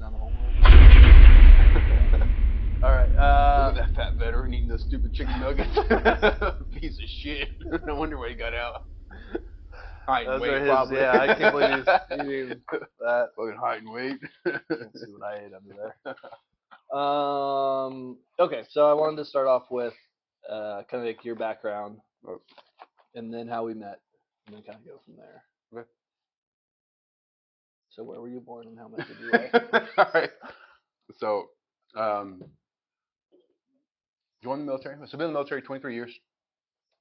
down the whole world. All right. Look at that fat veteran eating those stupid chicken nuggets. Piece of shit. No wonder why he got out. Height and weight, probably. Yeah, I can't believe he's eating that. Fucking height and weight. Can't see what I ate under there. Okay, so I wanted to start off with kind of like your background, and then how we met, and then kind of go from there. Okay. So where were you born, and how much did you weigh? All right. So, joined the military. So, been in the military 23 years.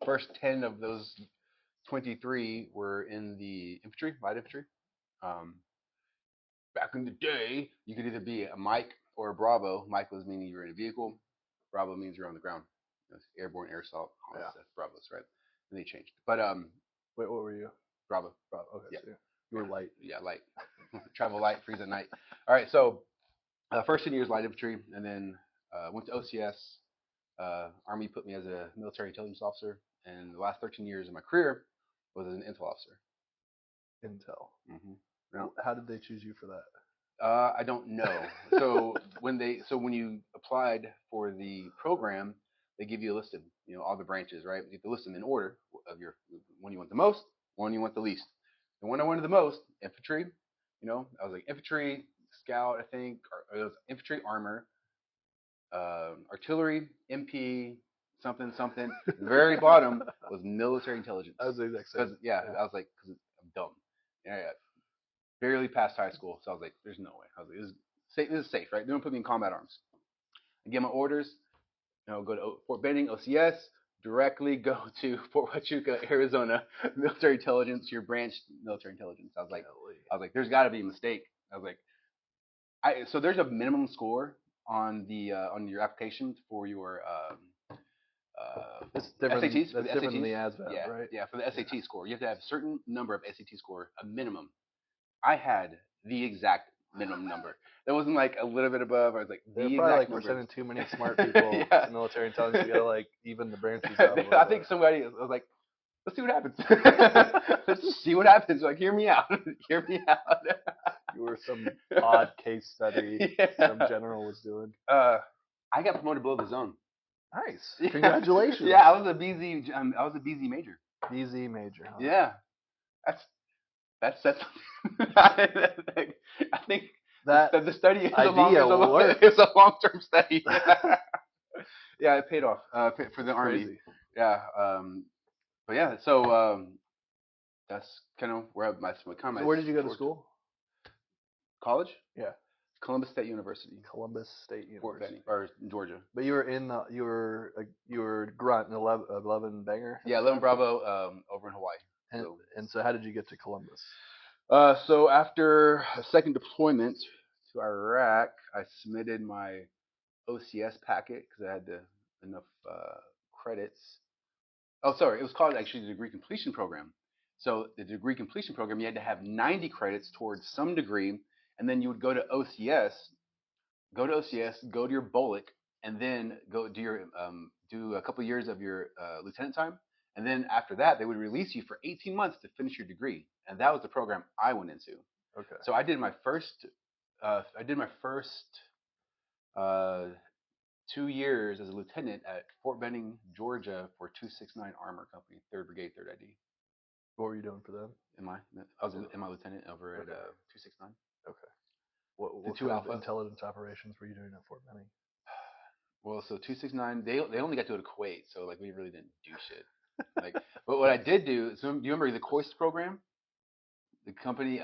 First 10 of those 23 were in the infantry, light infantry. Back in the day, you could either be a Mike or a Bravo. Mike was meaning you're in a vehicle. Bravo means you're on the ground. It's airborne, air assault. Yeah. That's Bravos, right? And they changed. But wait, what were you? Bravo. Bravo. Okay. Yeah. So you were light. Yeah, light. Travel light, freeze at night. All right. So first 10 years light infantry, and then went to OCS. Army put me as a military intelligence officer, and the last 13 years of my career was as an intel officer. Intel. Mm-hmm. Yeah. How did they choose you for that? I don't know. So when you applied for the program, they give you a list of all the branches, right? You have to list them in order of your one you want the most, one you want the least. The one I wanted the most, infantry. I was like infantry, scout, I think, or it was infantry, armor, artillery, MP, something. The very bottom was military intelligence. I was the exact same. I was like, because I'm dumb. Yeah. Barely passed high school, so I was like, "There's no way." I was like, "This is safe, right?" They don't put me in combat arms. I get my orders. Go to Fort Benning, OCS. Directly go to Fort Huachuca, Arizona, military intelligence, your branch military intelligence. I was like, "There's got to be a mistake." I was like, so there's a minimum score on the on your application for your it's different. SATs. That's different than the ASVAB, yeah, right? Yeah, for the SAT score, you have to have a certain number of SAT score, a minimum. I had the exact minimum number. That wasn't like a little bit above. I was like, they're probably like we're sending too many smart people to military intelligence. You gotta like even the branches out. I think somebody was like, let's see what happens. Let's just see what happens. Like, hear me out. Hear me out. You were some odd case study some general was doing. I got promoted below the zone. Nice. Congratulations. Yeah, I was a BZ. I was a BZ major. BZ major. Huh? Yeah, that's I think that the study is a long-term study. Yeah, it paid off for the Army. Crazy. Yeah, but yeah, so that's kind of where my comment. So where did you go to school? College? Yeah. Columbus State University. Columbus State University. Fort Benning, or Georgia. But you were grunt in 11 banger. Yeah, 11 Bravo over in Hawaii. And so how did you get to Columbus? So after a second deployment to Iraq, I submitted my OCS packet because I had enough credits. Oh, sorry, it was called actually the degree completion program. So the degree completion program, you had to have 90 credits towards some degree, and then you would go to OCS, go to your BOLIC, and then go do a couple years of your lieutenant time. And then after that, they would release you for 18 months to finish your degree, and that was the program I went into. Okay. So I did my first 2 years as a lieutenant at Fort Benning, Georgia, for 269 Armor Company, 3rd Brigade, 3rd ID. What were you doing for them? I was a lieutenant over at 269. Okay. What kind of intelligence operations were you doing at Fort Benning? Well, so 269, they only got to go to Kuwait, so like we really didn't do shit. But what I did do, so do you remember the COIST program? The company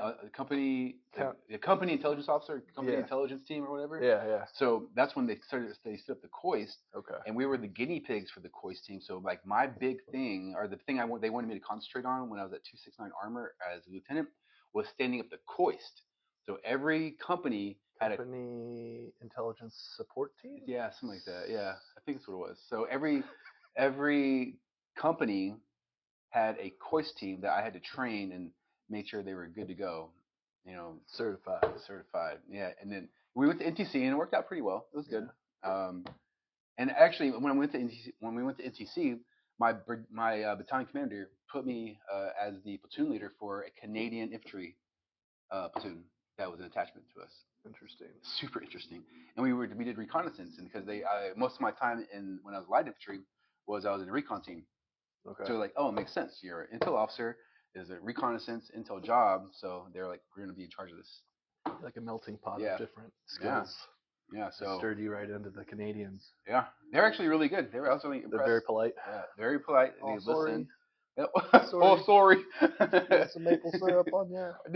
intelligence officer, intelligence team or whatever. Yeah. So that's when they set up the COIST. Okay. And we were the guinea pigs for the COIST team. So like my big thing, or the thing they wanted me to concentrate on when I was at 269 Armor as a lieutenant, was standing up the COIST. So every company had a intelligence support team. Yeah, something like that. Yeah, I think that's what it was. So every company had a COIST team that I had to train and make sure they were good to go. Certified. Yeah, and then we went to NTC and it worked out pretty well. It was good. And actually, when we went to NTC, my battalion commander put me as the platoon leader for a Canadian infantry platoon. that was an attachment to us. Interesting. Super interesting. And we did reconnaissance, and because most of my time when I was light infantry was I was in a recon team. Okay. So like, oh, it makes sense. You're an intel officer. Is a reconnaissance intel job. So they're like, we're going to be in charge of this. Like a melting pot Yeah. of different skills. Yeah. So stirred you right into the Canadians. Yeah, they're actually really good. I was really impressed. They're very polite. Yeah, very polite. Oh, They sorry. listen. Sorry. Oh, sorry. Want some maple syrup on you? I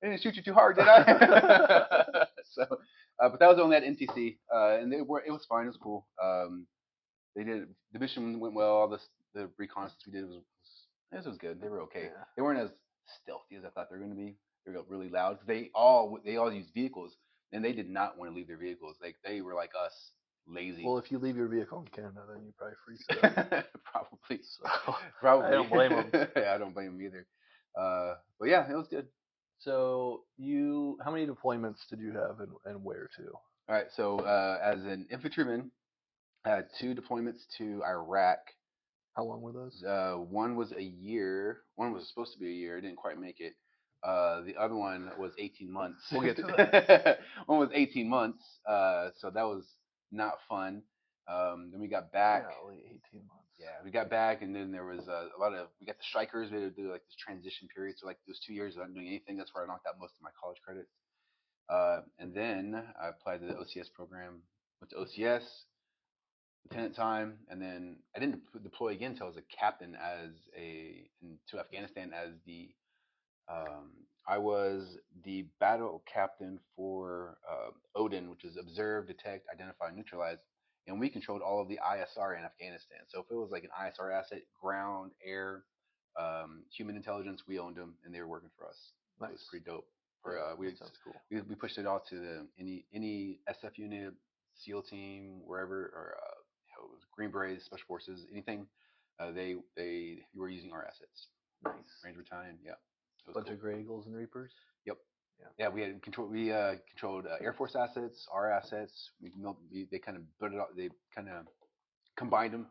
didn't shoot you too hard, did I? So, but that was only at NTC, and it was fine. It was cool. The mission went well. All the reconnaissance we did was good. They were okay. Yeah. They weren't as stealthy as I thought they were going to be. They were really loud. They all used vehicles, and they did not want to leave their vehicles. Like they were like us, lazy. Well, if you leave your vehicle in Canada, then you probably freeze it. Probably. So, Probably. I don't blame them. Yeah, I don't blame them either. But yeah, it was good. So how many deployments did you have, and where to? All right. So as an infantryman, I had 2 deployments to Iraq. How long were those? One was a year. One was supposed to be a year. Didn't quite make it. The other one was 18 months. We'll get to that. One was 18 months. So that was not fun. Then we got back. Yeah, only 18 months. Yeah, we got back, and then there was we got the strikers. We had to do like this transition period. So like those 2 years without doing anything. That's where I knocked out most of my college credits. And then I applied to the OCS program. Went to OCS. Lieutenant time, and then I didn't deploy again until I was a captain to Afghanistan as I was the battle captain for Odin, which is observe, detect, identify, neutralize, and we controlled all of the ISR in Afghanistan. So if it was like an ISR asset, ground, air, human intelligence, we owned them, and they were working for us. Nice. It was pretty dope. That sounds cool. We pushed it all to any SF unit, SEAL team, wherever, or it was Green Berets, Special Forces, anything. They were using our assets. Nice. Ranger Battalion, yeah. Bunch of Grey Eagles and Reapers. Yep. Yeah, we had control. We controlled Air Force assets, our assets. They kind of built it up. They kind of combined them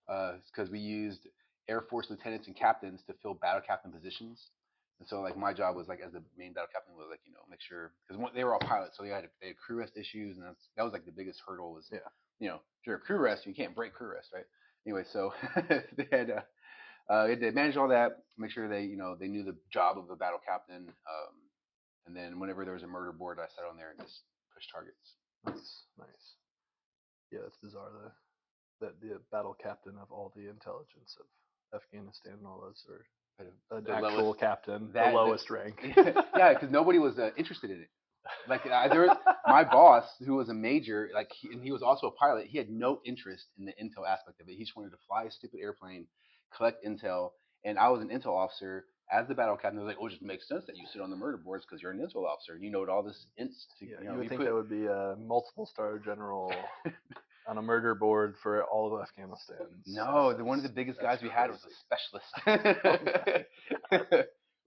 because we used Air Force lieutenants and captains to fill battle captain positions. And so, like, my job was like, as the main battle captain, was like, make sure, because they were all pilots, so they had crew rest issues, and that was like the biggest hurdle was, if you're a crew rest, you can't break crew rest, right? Anyway, so they had to manage all that, make sure they knew the job of the battle captain, and then whenever there was a murder board, I sat on there and just pushed targets. Nice. Yeah, that's bizarre. The battle captain of all the intelligence of Afghanistan and all those are the actual lowest, captain, the lowest rank. Yeah, because nobody was interested in it. Like my boss, who was a major, and he was also a pilot. He had no interest in the intel aspect of it. He just wanted to fly a stupid airplane, collect intel. And I was an intel officer as the battle captain. I was like, oh, it just makes sense that you sit on the murder boards because you're an intel officer and you know what all this ints. You would think that would be a multiple star general on a murder board for all of Afghanistan. No, one of the biggest guys we had was a specialist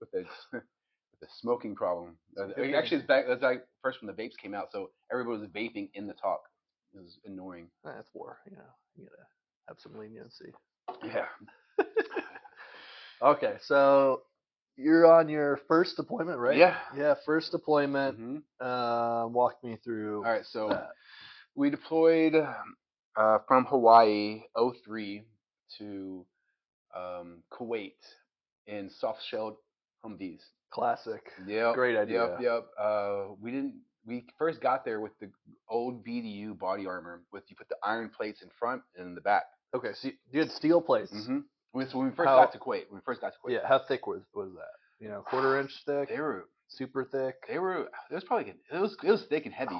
with the smoking problem. Actually, that's like first when the vapes came out, so everybody was vaping in the talk. It was annoying. That's war, you gotta have some leniency. Yeah. Okay, so you're on your first deployment, right? Yeah. Yeah, first deployment. Mm-hmm. Walk me through. All right, so we deployed from Hawaii 03 to Kuwait in soft-shelled Humvees. Classic. Yep. Great idea. Yep. We first got there with the old BDU body armor. You put the iron plates in front and in the back. Okay, so you had steel plates. Mm-hmm. So when we first got to Kuwait. Yeah, how thick was that? Quarter-inch thick. They were super thick. It was thick and heavy.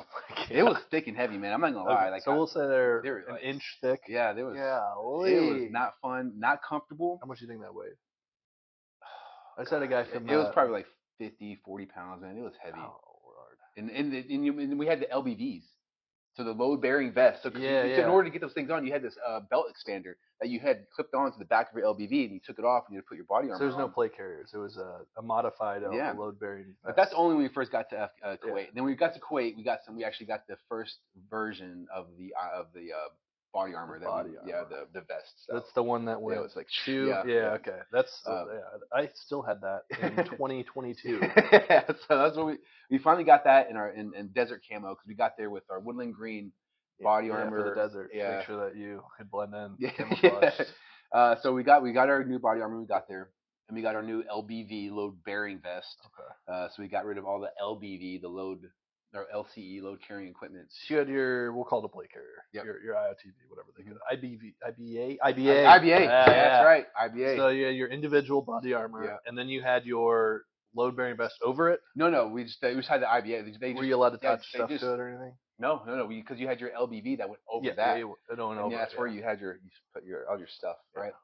It was thick and heavy, man. I'm not gonna lie. Okay, we'll say they're an inch thick. Yeah, it was not fun, not comfortable. How much do you think that weighed? I just had a guy from. It was probably like 50, 40 pounds, man. It was heavy. Oh Lord. And we had the LBVs. So the load-bearing vest. So in order to get those things on, you had this belt expander that you had clipped onto the back of your LBV, and you took it off, and you had to put your body armor on. So there's no plate carriers. It was a modified load-bearing vest. But that's only when we first got to Kuwait. Then when we got to Kuwait, we actually got the first version of the body armor. The vest. So. That's the one that went. It was like okay. That's I still had that in 2022. So that's what we finally got that in our in desert camo because we got there with our woodland green body armor for the desert. Yeah. Make sure that you could blend in. Yeah. So we got our new body armor when we got there, and we got our new LBV load bearing vest. Okay. So we got rid of all the LBV, the load or LCE load carrying equipment. So you had we'll call it a plate carrier. Yep. Your IOTV, whatever they call it. IBA. That's right. IBA. So you had your individual body armor, and then you had your load bearing vest over it. No. We just had the IBA. Were you allowed to touch stuff to it or anything? No. Because you had your LBV that went over that. That's where you had you put all your stuff, right?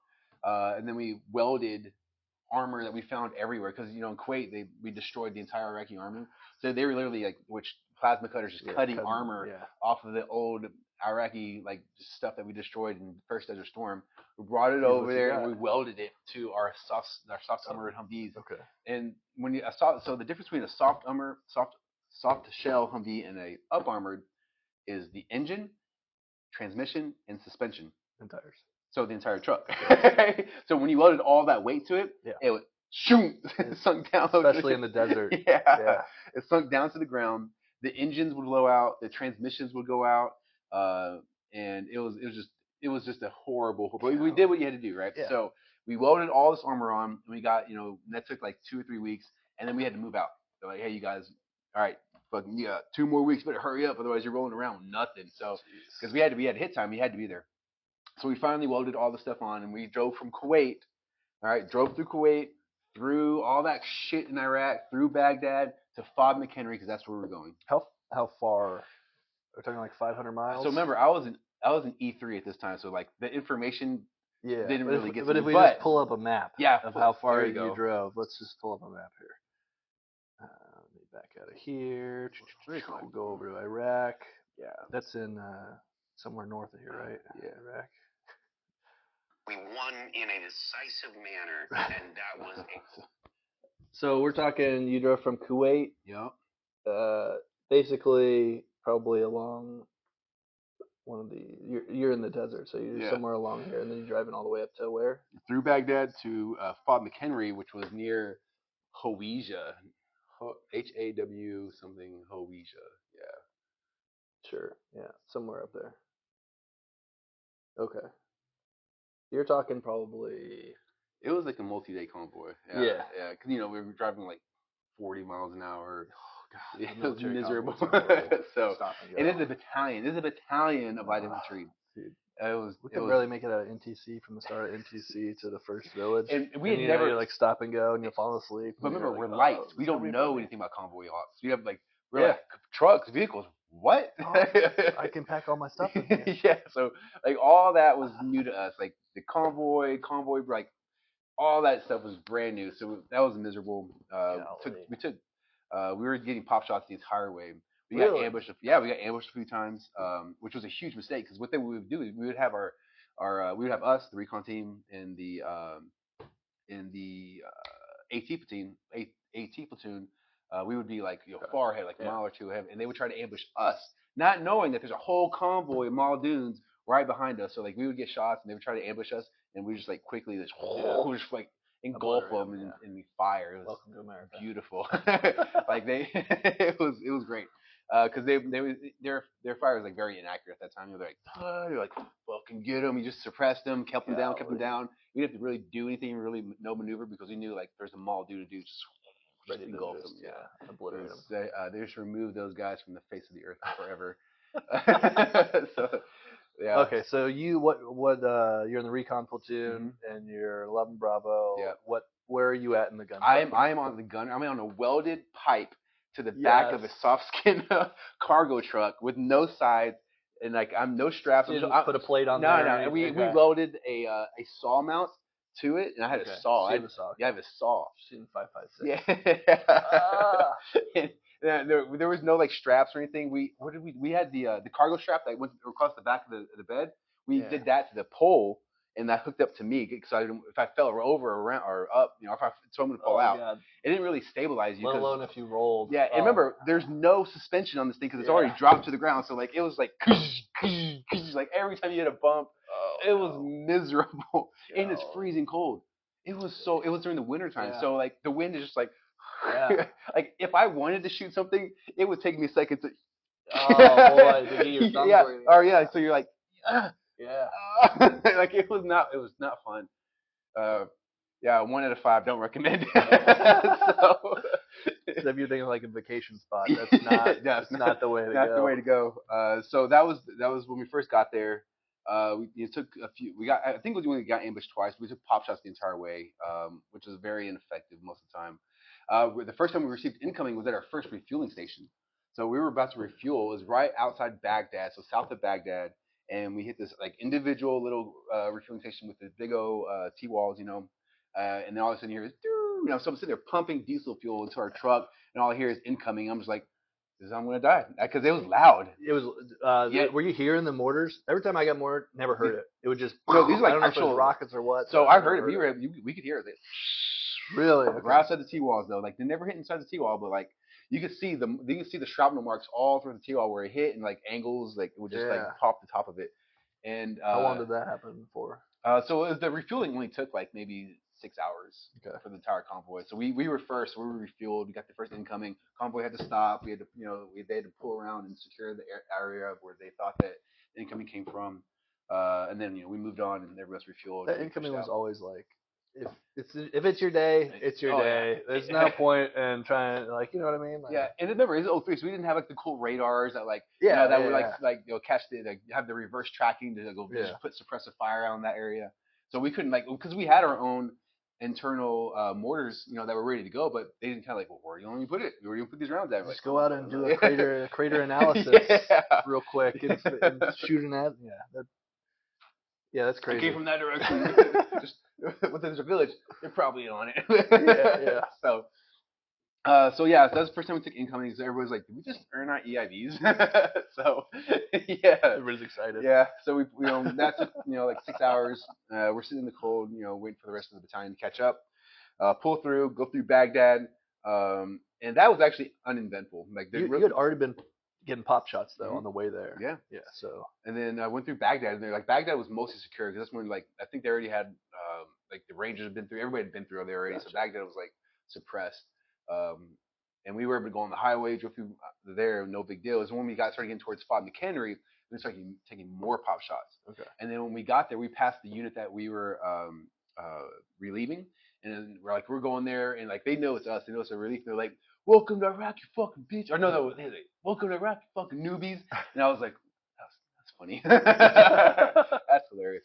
And then we welded armor that we found everywhere because in Kuwait we destroyed the entire Iraqi army, so they were literally plasma cutters just cutting armor off of the old Iraqi stuff that we destroyed in the first Desert Storm. We brought it over there and we welded it to our soft armored Humvees. Okay. And when so the difference between a soft shell Humvee and a up armored is the engine, transmission, and suspension and tires. So the entire truck. So when you loaded all that weight to it, it would shoot, sunk down. Especially in the desert. Yeah. It sunk down to the ground. The engines would blow out. The transmissions would go out. And it was just a horrible. But we did what you had to do, right? Yeah. So we welded all this armor on, and we got that took 2 or 3 weeks, and then we had to move out. They're like, hey, you guys, all right, fucking 2 more weeks, better hurry up, otherwise you're rolling around with nothing. So because we had hit time, we had to be there. So we finally welded all the stuff on, and we drove from Kuwait. All right, drove through Kuwait, through all that shit in Iraq, through Baghdad to FOB McHenry because that's where we were going. How far? We're talking 500 miles. So remember, I was in E3 at this time, so the information didn't really get. But if we just pull up a map of how far you drove, let's just pull up a map here. Let me back out of here. We'll go over to Iraq. Yeah, that's in somewhere north of here, right? Yeah, Iraq. We won in a decisive manner, and that was it. So we're talking, you drove from Kuwait. Yeah. Basically, probably along one of the. You're in the desert, so you're somewhere along here, and then you're driving all the way up to where? Through Baghdad to FOB McHenry, which was near Hawija. HAW something Hawija. Yeah. Sure. Yeah, somewhere up there. Okay. You're talking probably. It was like a multi-day convoy. Yeah. Because we were driving 40 miles an hour. Oh God, it was miserable. So it is a battalion. This is a battalion of light infantry. Dude. We could barely make it out of NTC from the start of NTC to the first village. And we had never you're stop and go, and you'll fall asleep. But remember, we're light. We don't know anything about convoy ops. We have we're trucks, vehicles. What? I can pack all my stuff in here. Yeah. So all that was new to us. The convoy, all that stuff was brand new. So that was miserable. We were getting pop shots the entire way. We got ambushed. We got ambushed a few times, which was a huge mistake because what we would do is we would have we would have us, the recon team, in the AT platoon. We would be far ahead, a mile or two ahead, and they would try to ambush us, not knowing that there's a whole convoy of Maldoons right behind us. So we would get shots, and they would try to ambush us, and we just quickly just engulf them in fire. It was Welcome to America. Beautiful. It was great. Because their fire was very inaccurate at that time. They're fucking get them. You just suppressed them, kept them down. We didn't have to really do anything, really no maneuver, because we knew there's a Maldoon dude just ready to engulf them. Yeah, obliterate them. They just removed those guys from the face of the earth forever. So. Yeah. Okay, so what you're in the recon platoon and you're 11 Bravo. Yeah. Where are you at in the gun? I am on the gun. I'm on a welded pipe to the back of a soft skin cargo truck with no sides and I'm no straps. So you didn't put a plate on there. No. And we welded a saw mount to it, and I had a saw. I have a saw. Yeah, I have a saw. Shooting 5.56. Yeah. There was no straps or anything. We had the cargo strap that went across the back of the bed. We did that to the pole, and that hooked up to me because if I fell over or around or up, if I told me to fall out, God. it didn't really stabilize you. Let alone if you rolled. Yeah, and remember, there's no suspension on this thing because it's already dropped to the ground. So like it was like, like every time you hit a bump, it was miserable, and it's freezing cold. It was during the winter time, so like the wind is just like, like if I wanted to shoot something, it would take me a second to. Oh boy, to get your thumbs working. Or so you're like, yeah, like it was not fun. Yeah, 1 out of 5 don't recommend it. So if you're thinking like a vacation spot, that's not the way to go. Not the way to go. So that was when we first got there. We took a few. I think we only got ambushed twice. We took pop shots the entire way, which was very ineffective most of the time. The first time we received incoming was at our first refueling station. So we were about to refuel. It was right outside Baghdad, so south of Baghdad, and we hit this like individual little refueling station with the big old T-walls, and then all of a sudden you hear this, so I'm sitting there pumping diesel fuel into our truck, and all I hear is incoming. I'm just like, I'm gonna die because it was loud. It was. Were you hearing the mortars? Every time I got mortared, never heard it. It would just. No, these are like I don't actual know if it was rockets or what. So I heard it. We could hear it. Really? Okay. Right outside the T-walls though. Like they never hit inside the T-wall, but like you could see the shrapnel marks all through the T-wall where it hit, and like angles, like it would just like pop the top of it. And how long did that happen for? So the refueling only took like maybe 6 hours for the entire convoy. So we were first. We were refueled. We got the first incoming. Convoy had to stop. We had to they had to pull around and secure the area where they thought that the incoming came from. And then we moved on and everybody else refueled. That incoming was always like, if it's your day, it's your day. Yeah. There's no point in trying, like, you know what I mean? Like, yeah, and remember, it's 03, so we didn't have like the cool radars that like would catch have the reverse tracking to go just put suppressive fire on that area. So we couldn't because we had our own internal mortars, that were ready to go, but they didn't kind of like, well, where do you want me to put it? Where do you put these rounds at? Just go out and do a crater analysis real quick and shoot an ad. Yeah, that's crazy. I came from that direction. Just within the village, they're probably on it. yeah. So that's the first time we took incoming. So everybody's like, did we just earn our EIVs? So yeah, everybody's excited. Yeah, so we that took like 6 hours. We're sitting in the cold, waiting for the rest of the battalion to catch up. Pull through, go through Baghdad, and that was actually uneventful. Like you had already been getting pop shots though on the way there. Yeah. So and then I went through Baghdad, and they're like Baghdad was mostly secure because that's when like I think they already had like the Rangers had been through, everybody had been through there already, so Baghdad was like suppressed. And we were able to go on the highway, drove through there, no big deal. It was when we started getting towards Fort McHenry, we started taking more pop shots. Okay. And then when we got there, we passed the unit that we were relieving, and then we're going there, and like they know it's us, they know it's a relief. They're like, "Welcome to Iraq, you fucking bitch!" Or no, they're like, "Welcome to Iraq, you fucking newbies." And I was like, "That's funny." That's hilarious.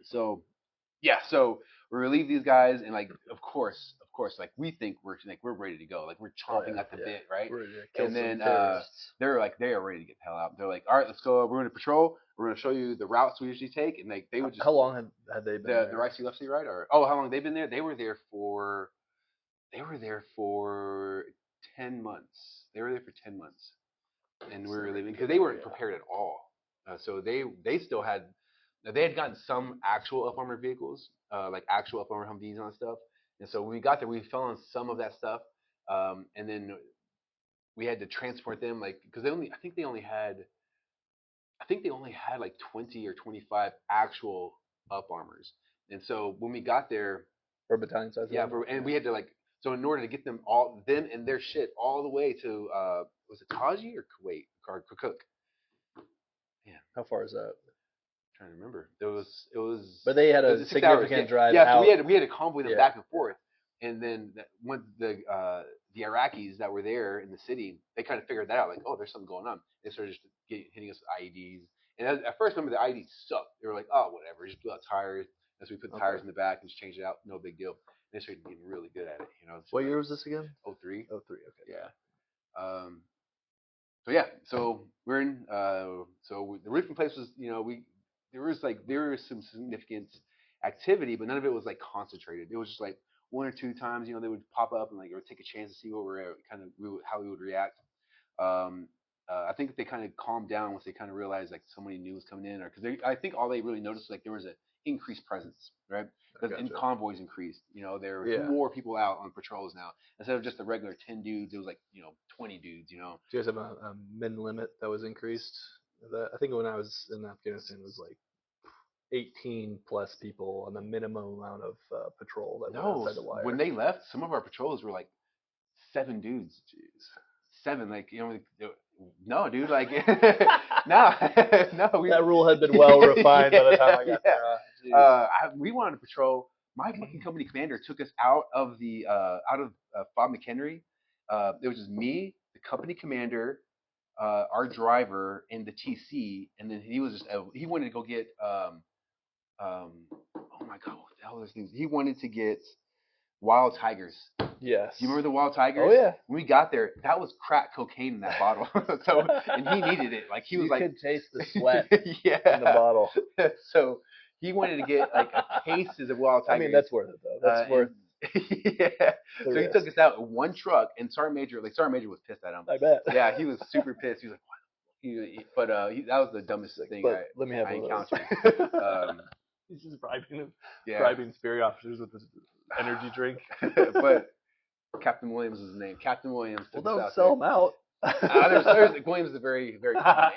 So we relieve these guys, and like of course, like we think we're ready to go, like we're chomping at the bit, right? And then they're like they are ready to get the hell out. They're like, all right, let's go. We're going to patrol. We're going to show you the routes we usually take, and like they would just. How long had they been there? The right seat, left seat, right? Or how long they been there? They were there for 10 months. They were there for 10 months, and we were leaving because they weren't prepared at all. So they still had. They had gotten some actual up armored vehicles, like actual up armored Humvees and stuff. And so when we got there, we fell on some of that stuff, and then we had to transport them, like because I think they only had like 20 or 25 actual up armors. And so when we got there, for battalion size, and we had to so in order to get them and their shit all the way to was it Taji or Kuwait or Kirkuk? Yeah, how far is that? Trying to remember. It was. But they had a significant drive. Yeah, out. So we had to convoy them back and forth, and then when the Iraqis that were there in the city, they kind of figured that out. Like, oh, there's something going on. They started just hitting us with IEDs, and at first, remember the IEDs sucked. They were like, oh, whatever, just blew out tires. As we put the tires in the back and just changed it out, no big deal. And they started getting really good at it. What year was this again? 03. 03. Okay. Yeah. So we're in. So the roofing place was, there was some significant activity, but none of it was like concentrated. It was just like one or two times, they would pop up and like or take a chance to see what how we would react. I think they kind of calmed down once they kind of realized like somebody new was coming in, or because I think all they really noticed was, like there was an increased presence, right? Because convoys increased. There were more people out on patrols now instead of just the regular 10 dudes. It was like 20 dudes. Do you guys have a min limit that was increased? I think when I was in Afghanistan, it was like 18 plus people on the minimum amount of patrol that went outside the wire. When they left, some of our patrols were like 7 dudes. Jeez. 7, like no, dude, like no. That rule had been well refined by the time I got there. We wanted to patrol. My fucking company commander took us out of Bob McHenry. It was just me, the company commander, our driver, and the TC, and then he was just he wanted to go get oh my god, what the hell are those things? He wanted to get wild tigers. Yes. Do you remember the wild tigers? Oh yeah. When we got there, that was crack cocaine in that bottle. And he needed it. Like you could taste the sweat yeah. in the bottle. So he wanted to get like cases of wild tigers. I mean, that's worth it though. That's worth. Yeah. So he took us out in one truck, and Sergeant Major was pissed at him. I bet. Yeah, he was super pissed. He was like, "What?" That was the dumbest thing I encountered. He's just bribing superior officers with this energy drink. But Captain Williams is his name. Captain Williams. Well, don't sell him out. Williams is a very, very common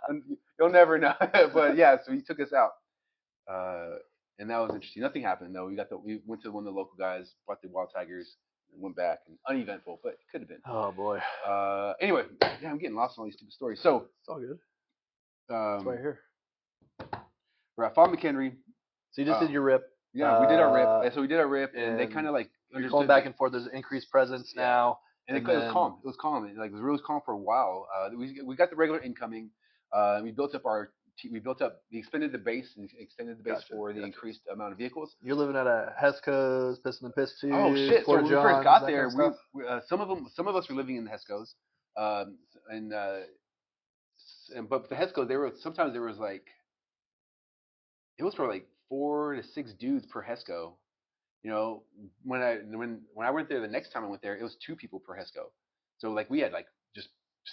name. You'll never know. But yeah, so he took us out, and that was interesting. Nothing happened though. We went to one of the local guys, bought the wild tigers, and went back. And uneventful, but it could have been. Oh boy. Anyway, yeah, I'm getting lost in all these stupid stories. So it's all good. That's why you're here. We're at Fort McHenry. So you just did your RIP. Yeah, we did our RIP. So we did our RIP, and they kind of like understood. Going back and forth. There's increased presence now. And it was calm. It was calm. It was really calm for a while. We got the regular incoming. We expanded the base and extended the base for the increased amount of vehicles. You're living at a Hesco's, Piston and Piston. Oh shit! So when we first got there, some of us were living in the Hesco's, but the Hesco, it was for like 4 to 6 dudes per Hesco. When I went there the next time I went there, it was 2 people per Hesco. So like we had like just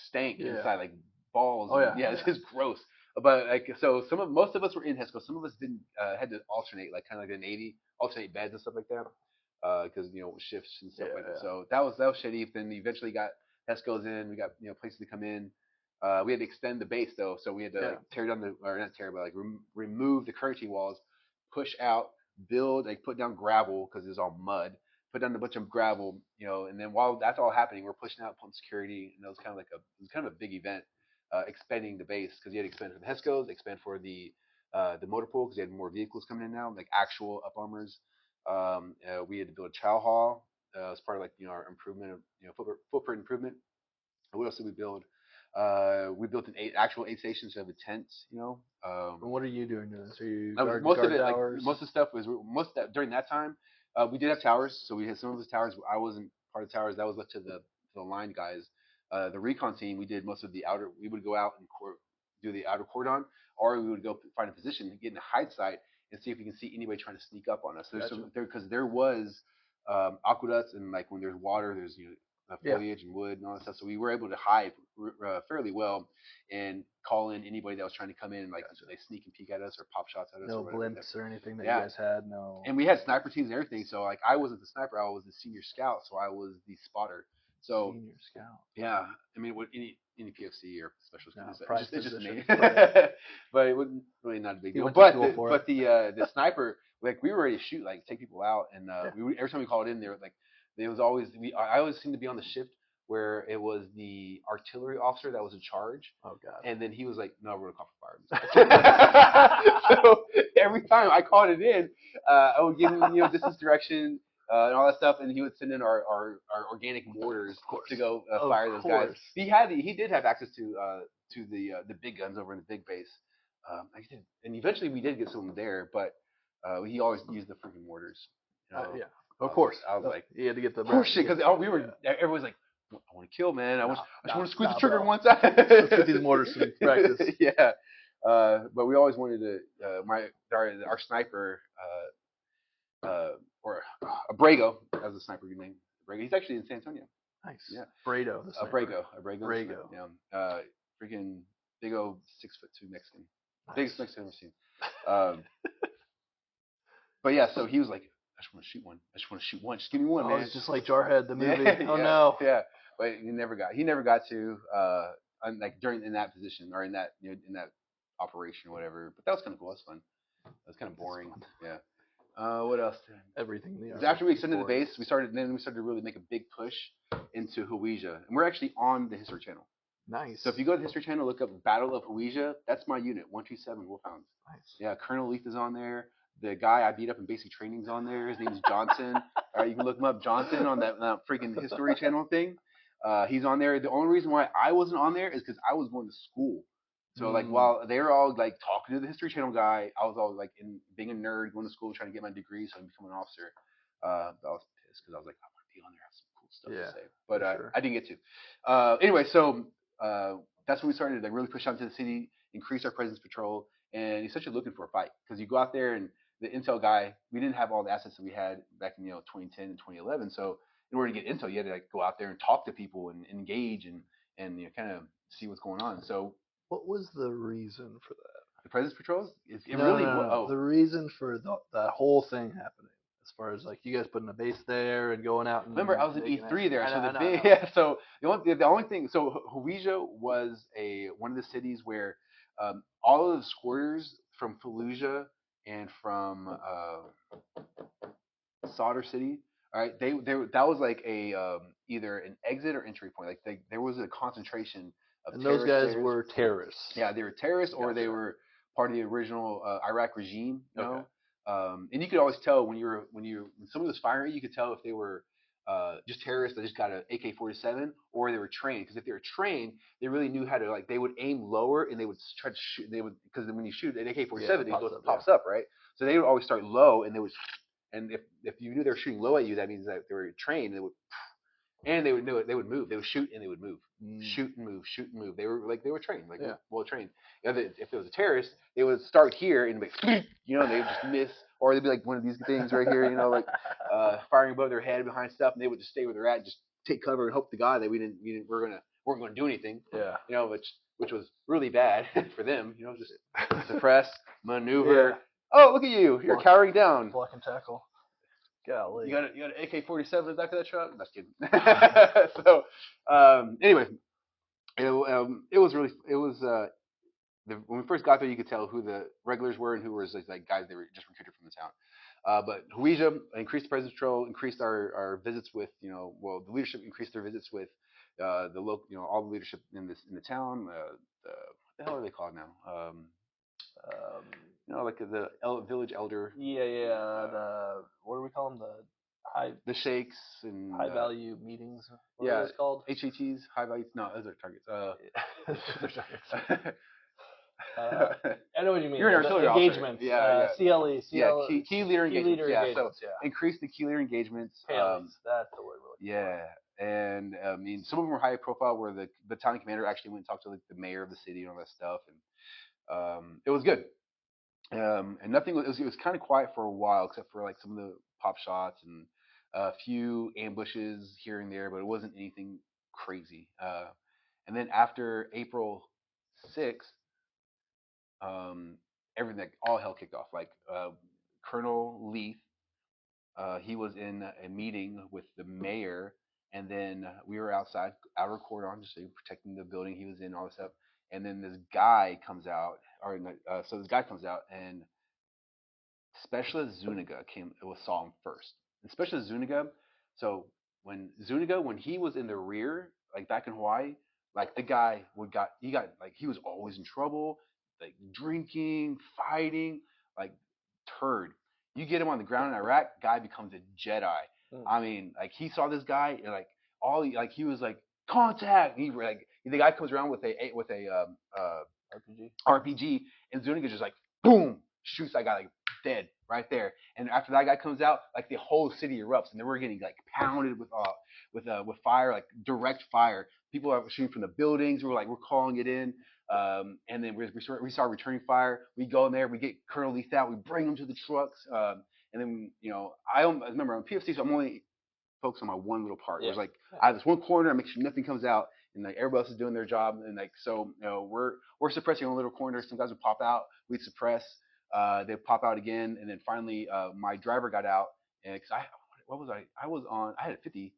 stank inside, like balls. Oh yeah. Yeah, it's just gross. But like so most of us were in Hesco. Some of us didn't had to alternate, like kind of like the Navy, alternate beds and stuff like that. Because shifts and stuff like that. So that was shitty. Then eventually got Hesco's in. We got places to come in. We had to extend the base though, so we had to tear down remove the curtain walls, push out, build, put down gravel because it was all mud, put down a bunch of gravel, and then while that's all happening, we're pushing out, pump security, and it was kind of a big event, expanding the base because you had to expand for the Hescos, expand for the motor pool because you had more vehicles coming in now, like actual up armors. We had to build a chow hall as part of our improvement of footprint improvement. What else did we build? We built an actual 8 stations to have a tent, And what are you doing to this? Are you most of it, towers? most of the stuff was during that time. We did have towers, so we had some of the towers. I wasn't part of the towers. That was left to the line guys. The recon team, we did most of the outer. We would go out and do the outer cordon, or we would go find a position, get in a hide site, and see if we can see anybody trying to sneak up on us. Because there was aqueducts, and like when there's water, there's foliage and wood and all that stuff. So we were able to hide fairly well and call in anybody that was trying to come in, they sneak and peek at us or pop shots at us. No blimps or anything that you guys had. No. And we had sniper teams and everything. So I wasn't the sniper. I was the senior scout. So I was the spotter. So senior scout. Yeah. I mean, any PFC or specialist it's just me. But it wouldn't really not a big deal. But the sniper, we were ready to shoot, take people out, and every time we called in, there was always I always seemed to be on the shift where it was the artillery officer that was in charge. Oh God! And then he was like, "No, we're gonna call for fire." So every time I called it in, I would give him distance direction and all that stuff, and he would send in our organic mortars to go fire those guys. He did have access to the big guns over in the big base. And eventually we did get someone there, but he always used the freaking mortars. Yeah. Of course. I was like, you had to get the shit, because everyone's like, I want to kill, man. I just want to squeeze the trigger one time. Let's get these mortars some practice. Yeah. But we always wanted to, our sniper, or Abrego, that was a sniper name. Abrego. He's actually in San Antonio. Nice. Yeah. Abrego. Abrego. Yeah. Freaking big old 6'2" Mexican. Nice. Biggest Mexican I've ever seen. But yeah, so he was like, I just want to shoot one. I just want to shoot one. Just give me one, man. It's just like Jarhead, the movie. Yeah, Oh no. Yeah, but he never got to like in that position or in that in that operation or whatever. But that was kind of cool. That was fun. That was kind of boring. Yeah. What else? Everything. After we extended the base, we started to really make a big push into Hawija, and we're actually on the History Channel. Nice. So if you go to the History Channel, look up Battle of Hawija. That's my unit, 127 Wolfhounds. Nice. Yeah, Colonel Leaf is on there. The guy I beat up in basic training's on there. His name's Johnson. All right, you can look him up, Johnson, on that freaking History Channel thing. He's on there. The only reason why I wasn't on there is because I was going to school. So like while they were all like talking to the History Channel guy, I was all like being a nerd, going to school, trying to get my degree so I can become an officer. I was pissed because I was like, I want to be on there, have some cool stuff to say. But I didn't get to. Anyway, so that's when we started to like really push out into the city, increase our presence patrol, and essentially looking for a fight because you go out there and the intel guy, we didn't have all the assets that we had back in 2010 and 2011. So in order to get intel, you had to like go out there and talk to people and engage and kind of see what's going on. So what was the reason for that? The presence patrols? The reason for that whole thing happening, as far as like you guys putting a base there and going out. And remember, I was in E3 there, so the only thing, so Hawija was one of the cities where all of the squirters from Fallujah and from Solder City, all right, that was like a either an exit or entry point. Like there was a concentration of those guys were terrorists. Yeah, they were terrorists, or they were part of the original Iraq regime. You know, and you could always tell when someone was firing, you could tell if they were just terrorists that just got an AK-47, or they were trained. Because if they were trained, they really knew how to like. They would aim lower and they would try to shoot. They would because when you shoot an AK-47, it pops up, right? So they would always start low, and they would. And if you knew they were shooting low at you, that means that they were trained. They would. And they would do it. They would move. They would shoot and they would move. Shoot and move. Shoot and move. They were trained, well trained. If it was a terrorist, they would start here and be, they would just miss, or they'd be like one of these things right here, like firing above their head behind stuff, and they would just stay where they're at, and just take cover and hope to God that we weren't gonna do anything. Yeah. Which was really bad for them. Just suppress, maneuver. Yeah. Oh, look at you! You're cowering down. Block and tackle. Golly. You got an AK-47 in the back of that truck? That's kidding. So, anyway, it was when we first got there, you could tell who the regulars were and who were like guys they were just recruited from the town. But Hawija increased the presence patrol, increased our visits with the leadership increased their visits with the local, all the leadership in the town. What the hell are they called now? Like the village elder. Yeah. What do we call them? The sheikhs and high value meetings. What are those called? HATs, high value. No, those are targets. I know what you mean. You're an artillery engagements. CLE. Key leader engagements. So increase the key leader engagements. That's the word. And I mean, some of them were high profile, where the battalion commander actually went and talked to like the mayor of the city and all that stuff, and it was good. And nothing. It was kind of quiet for a while, except for like some of the pop shots and a few ambushes here and there, but it wasn't anything crazy. And then after April 6th, everything, all hell kicked off. Like Colonel Leith, he was in a meeting with the mayor, and then we were outer cordon, just protecting the building he was in, all this stuff. And then this guy comes out, and Specialist Zuniga saw him first. And Specialist Zuniga, so when he was in the rear, like back in Hawaii, like the guy he was always in trouble, like drinking, fighting, like turd. You get him on the ground in Iraq, guy becomes a Jedi. I mean, like he saw this guy, and he was like contact. The guy comes around with a RPG, and Zuniga just like boom, shoots that guy like dead right there. And after that guy comes out, like the whole city erupts, and then we're getting like pounded with fire, like direct fire. People are shooting from the buildings. We're calling it in, and then we start returning fire. We go in there, we get Colonel Leith out, we bring him to the trucks, and then I remember on PFC, so I'm only focused on my one little part. Yeah. It was like I have this one corner, I make sure nothing comes out, and like everybody else is doing their job, and like so we're suppressing a little corner. Some guys would pop out, we'd suppress. They pop out again, and then finally my driver got out, and because what was I had a 50,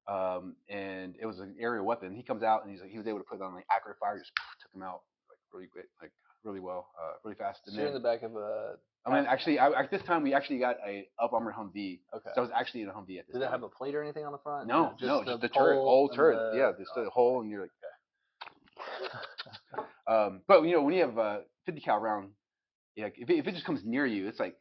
and it was an aerial weapon. He comes out and he was able to put it on like accurate fire, just took him out like really quick, like really well, really fast. And so you're in the back of a. I mean, actually, at this time we actually got a up armored Humvee. Okay. So I was actually in a Humvee at this time. Did it have a plate or anything on the front? No, just the turret, old turret. Yeah, just a hole, and you're like. But when you have 50 cal round, if it just comes near you, it's like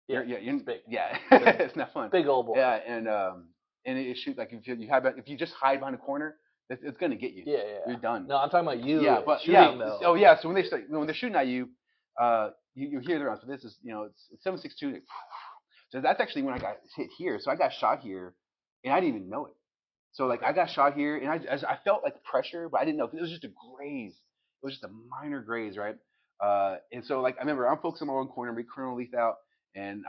you're it's big. Yeah, it's not fun. Big old boy. Yeah, and it shoots like if you just hide behind a corner, it's gonna get you. Yeah. You're done. No, I'm talking about you. Yeah, but shooting though. Oh yeah. So when they're shooting at you, you hear the round. So this is it's 7.62. So that's actually when I got hit here. So I got shot here, and I didn't even know it. So like I got shot here, and I felt like pressure, but I didn't know because it was just a graze. It was just a minor graze, right? And so like I remember I'm focused on my own corner. We Colonel Leaf out, and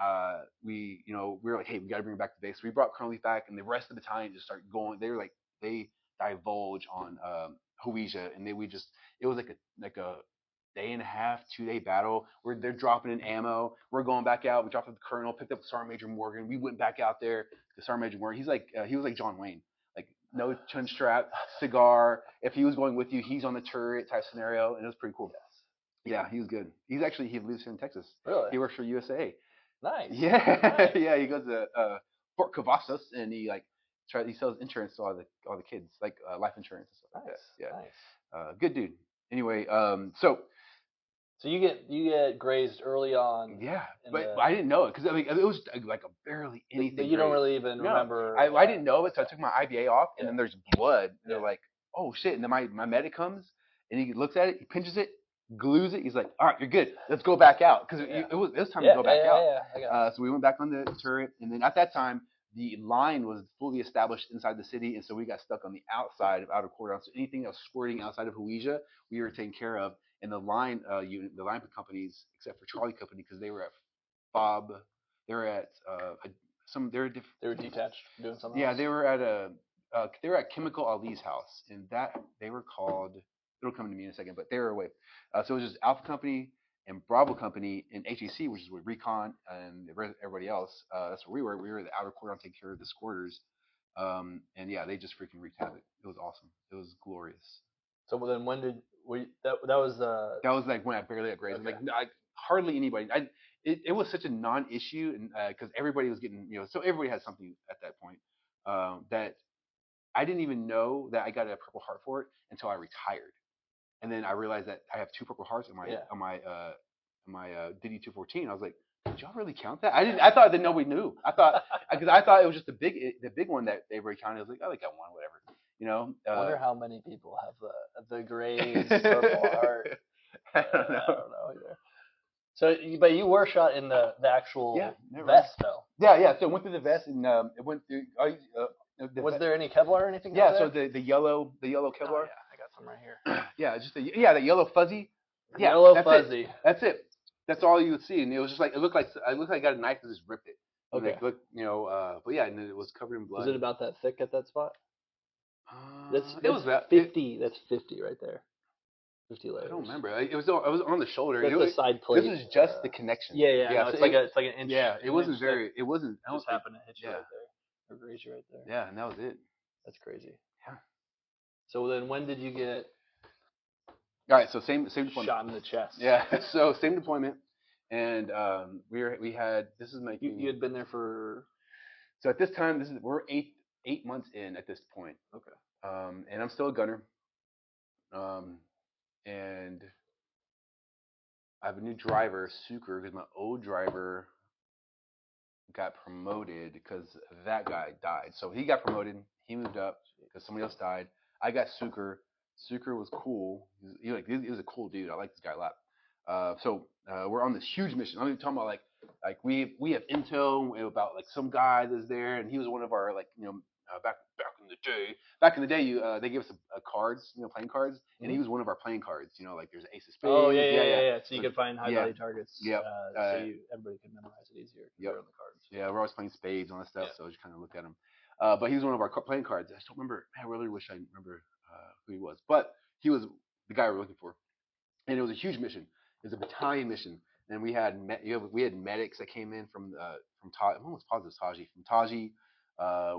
we were like, hey, we got to bring it back to base. So we brought Colonel Leaf back, and the rest of the battalion just started going. They were like they divulge on Hawija, and it was like a day and a half, 2 day battle where they're dropping in ammo. We're going back out. We dropped with the Colonel, picked up Sergeant Major Morgan. We went back out there. The Sergeant Major Morgan, he was like John Wayne. Like no chin strap, cigar. If he was going with you, he's on the turret type scenario, and it was pretty cool. Yeah, he was good. He lives here in Texas. Really? He works for USA. Nice. Yeah, nice. Yeah. He goes to Fort Cavazos, and he sells insurance to all the kids, like life insurance and stuff like that. Yeah. Nice. Good dude. Anyway, So you get grazed early on. Yeah, but I didn't know it because I mean it was like a barely anything. But you don't really even remember. I didn't know it, so I took my IBA off, and then there's blood. And they're like, "Oh shit!" And then my medic comes, and he looks at it, he pinches it, glues it. He's like, "All right, you're good. Let's go back out," because it was time to go back out. So we went back on the turret, and then at that time the line was fully established inside the city, and so we got stuck on the outside of outer cordon. So anything that was squirting outside of Hawija, we were taking care of. And the line unit, the line companies, except for Charlie Company, because they were at FOB, they were at They were detached doing something. Yeah, else? they were at Chemical Ali's house, and that they were called. It'll come to me in a second, but they were away. So it was just Alpha Company and Bravo Company and HAC, which is with Recon and everybody else. That's where we were. We were at the outer cordon taking care of the squirters. And yeah, they just freaking wreaked havoc. It was awesome. It was glorious. So then when did that was that was like when I barely got grazed. Okay. Like hardly anybody. It was such a non-issue, and because everybody was getting so everybody had something at that point. That I didn't even know that I got a Purple Heart for it until I retired, and then I realized that I have 2 Purple Hearts on my DD 214. I was like, did y'all really count that? I thought that nobody knew. I thought it was just the big one that they were counting. I was like, oh, they got one, whatever. I wonder how many people have the grazed Purple Heart. I don't know either. So, but you were shot in the actual vest, though. Yeah. So it went through the vest, and it went through. Was there any Kevlar or anything? Yeah. So the yellow Kevlar. Oh, yeah, I got some right here. Yeah, just the yellow fuzzy. Yeah, yellow fuzzy. That's it. That's all you would see, and it was just like it looked like I got a knife and just ripped it. Okay. Like, look, but yeah, and it was covered in blood. Was it about that thick at that spot? It was about 50. That's 50 right there. 50 layers. I don't remember. It was on the shoulder. That's the side plate. This is just the connection. Yeah. No, it's like an inch. Yeah, it wasn't very. It wasn't. It just happened to hit you right there, or graze you right there. Yeah, and that was it. That's crazy. Yeah. So then, when did you get? All right. So same deployment. Shot in the chest. Yeah. So same deployment, and we had. This is my. You had been there for. So at this time, we're 8 months in at this point. Okay. And I'm still a gunner. And I have a new driver, Suker, because my old driver got promoted because that guy died. So he got promoted. He moved up because somebody else died. I got Suker. Suker was cool. He was a cool dude. I like this guy a lot. So we're on this huge mission. I'm even talking about like we have intel about like some guy that's there, and he was one of our back in the day, they gave us cards, playing cards, and he was one of our playing cards. Like there's Ace of Spades. Oh yeah. So you could find high value targets. Yeah. So everybody could memorize it easier. Yep. On the cards. Yeah, we're always playing spades and all that stuff, so I just kind of looked at him. But he was one of our playing cards. I just don't remember. I really wish I remember who he was, but he was the guy we were looking for, and it was a huge mission. It was a battalion mission. And we had medics that came in from I'm almost positive Taji from Taji.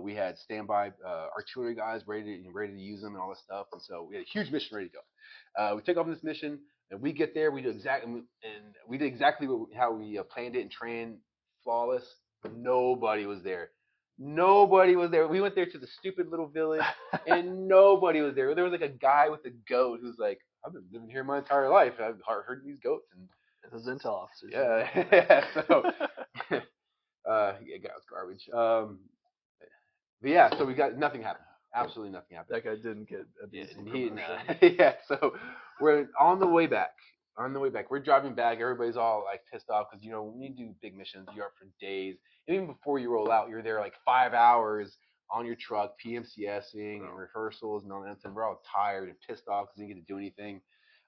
We had standby artillery guys ready to use them and all this stuff. And so we had a huge mission ready to go. We took off on this mission, and we get there. We did exactly how we planned it and trained, flawless. Nobody was there. Nobody was there. We went there to the stupid little village, and nobody was there. There was like a guy with a goat who's like, I've been living here my entire life. I've heard these goats, and those intel officers. Yeah. So, yeah, guy was garbage. But yeah, so we got nothing happened. Absolutely nothing happened. That guy didn't get a decent promotion. Yeah. So we're on the way back. We're driving back. Everybody's all like pissed off because when you do big missions, you're up for days. And even before you roll out, you're there like 5 hours on your truck, PMCSing and rehearsals and all that. And we're all tired and pissed off because we didn't get to do anything.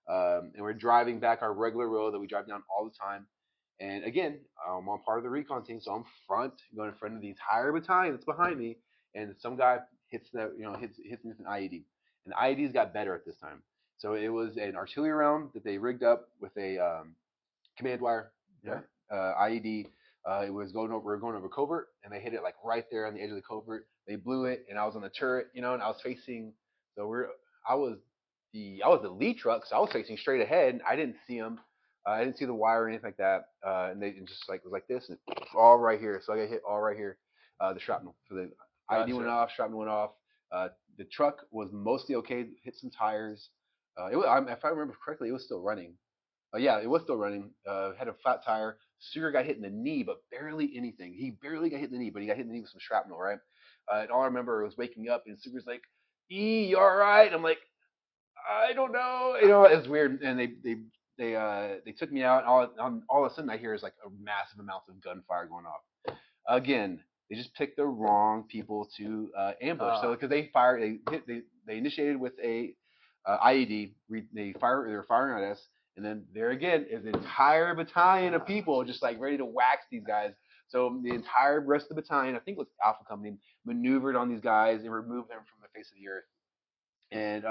And we're driving back our regular road that we drive down all the time. And again, I'm on part of the recon team, so I'm going in front of the entire battalion that's behind me. And some guy hits me with an IED. And the IEDs got better at this time. So it was an artillery round that they rigged up with a command wire IED. We were going over covert, and they hit it like right there on the edge of the covert. They blew it, and I was on the turret, and I was facing. I was the lead truck, so I was facing straight ahead. And I didn't see them. I didn't see the wire or anything like that. And they just like was like this, and all right here. So I got hit all right here. The shrapnel. So the IED went off. Shrapnel went off. The truck was mostly okay. Hit some tires. If I remember correctly, it was still running. Yeah, it was still running. Had a flat tire. Sugar got hit in the knee, but barely anything. He barely got hit in the knee, but he got hit in the knee with some shrapnel, right? And all I remember was waking up, and Sugar's like, "E, you all right?" I'm like, "I don't know." It was weird. And they took me out. And all of a sudden, I hear is like a massive amount of gunfire going off. Again, they just picked the wrong people to ambush. So because they initiated with a IED. They were firing at us, and then there again is an entire battalion of people just like ready to wax these guys. So the entire rest of the battalion, I think it was Alpha Company, maneuvered on these guys and removed them from the face of the earth. And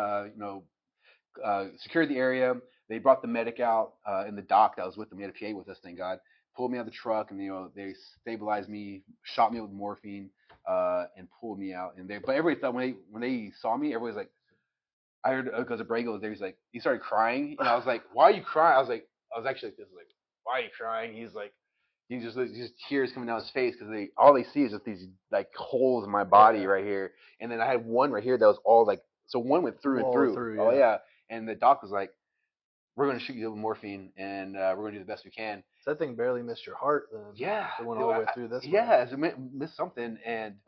secured the area. They brought the medic out in the dock that was with them. We had a PA with us, thank God. Pulled me out of the truck, and they stabilized me, shot me with morphine, and pulled me out. But everybody thought when they saw me, everybody was like, I heard because Abrego was there. He's like, he started crying, and I was like, "Why are you crying?" I was actually like this, like, "Why are you crying?" He's like, just tears coming down his face because all they see is just these like holes in my body right here, and then I had one right here that was all like, so one went through and through. Oh yeah, and the doc was like, "We're going to shoot you with morphine, and we're going to do the best we can." So that thing barely missed your heart, then. Yeah, it went all the way through this. Yeah, it missed something, and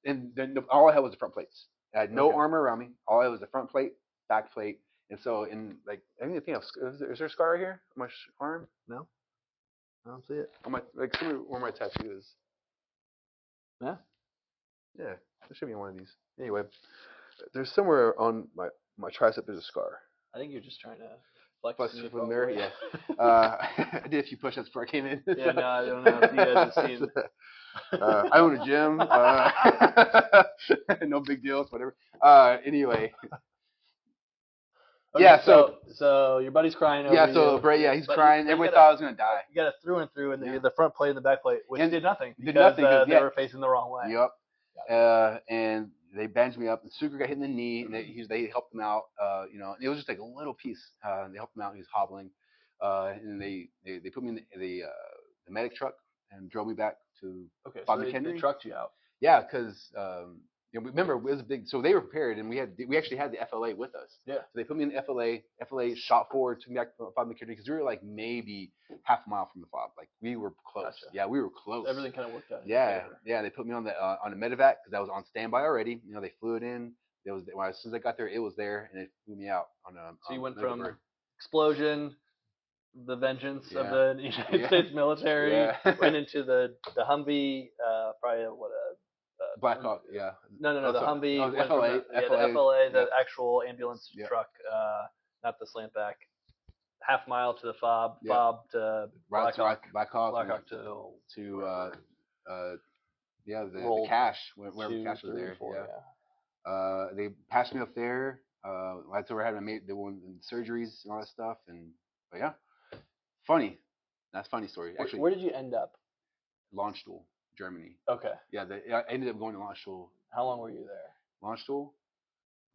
then all I had was the front plates. I had no armor around me. All I had was the front plate, back plate, and so I think is there a scar right here on my arm? No, I don't see it. On my where my tattoo is. Yeah, there should be one of these. Anyway, there's somewhere on my tricep. There's a scar. I think you're just trying to flex from there. Yes. I did a few push-ups before I came in. Yeah, no, I don't know if you guys have seen. I own a gym. No big deal. Whatever. Anyway. Okay, yeah. So your buddy's crying over you. He's crying. Everybody thought I was gonna die. You got it through and through, and the front plate and the back plate, which did nothing. Did nothing because they were facing the wrong way. Yep. And they bandaged me up. And Sucre got hit in the knee, and they helped him out. It was just like a little piece. They helped him out. He was hobbling, and they put me in the medic truck and drove me back to Bob McHenry. They trucked you out. Yeah, because remember it was big. So they were prepared, and we actually had the FLA with us. Yeah. So they put me in the FLA. FLA shot forward, took me back to Bob McHenry because we were like maybe half a mile from the FOB. Like we were close. Gotcha. Yeah, we were close. Everything kind of worked out. Yeah. They put me on the medevac because I was on standby already. They flew it in. As soon as I got there, it was there, and it flew me out on a. So you went from explosion, the vengeance of the United States military, went into the Humvee, probably Black Hawk, yeah. No, the Humvee. Oh, the FLA. The FLA, the actual ambulance truck, not the slant back. Half mile to the FOB, FOB to Black Hawk to the cache, wherever the cache was there. They passed me up there. That's where I had the surgeries and all that stuff, but yeah. Funny. That's a funny story. Actually, where did you end up? Landstuhl, Germany. Okay. Yeah, I ended up going to Landstuhl. How long were you there? Landstuhl,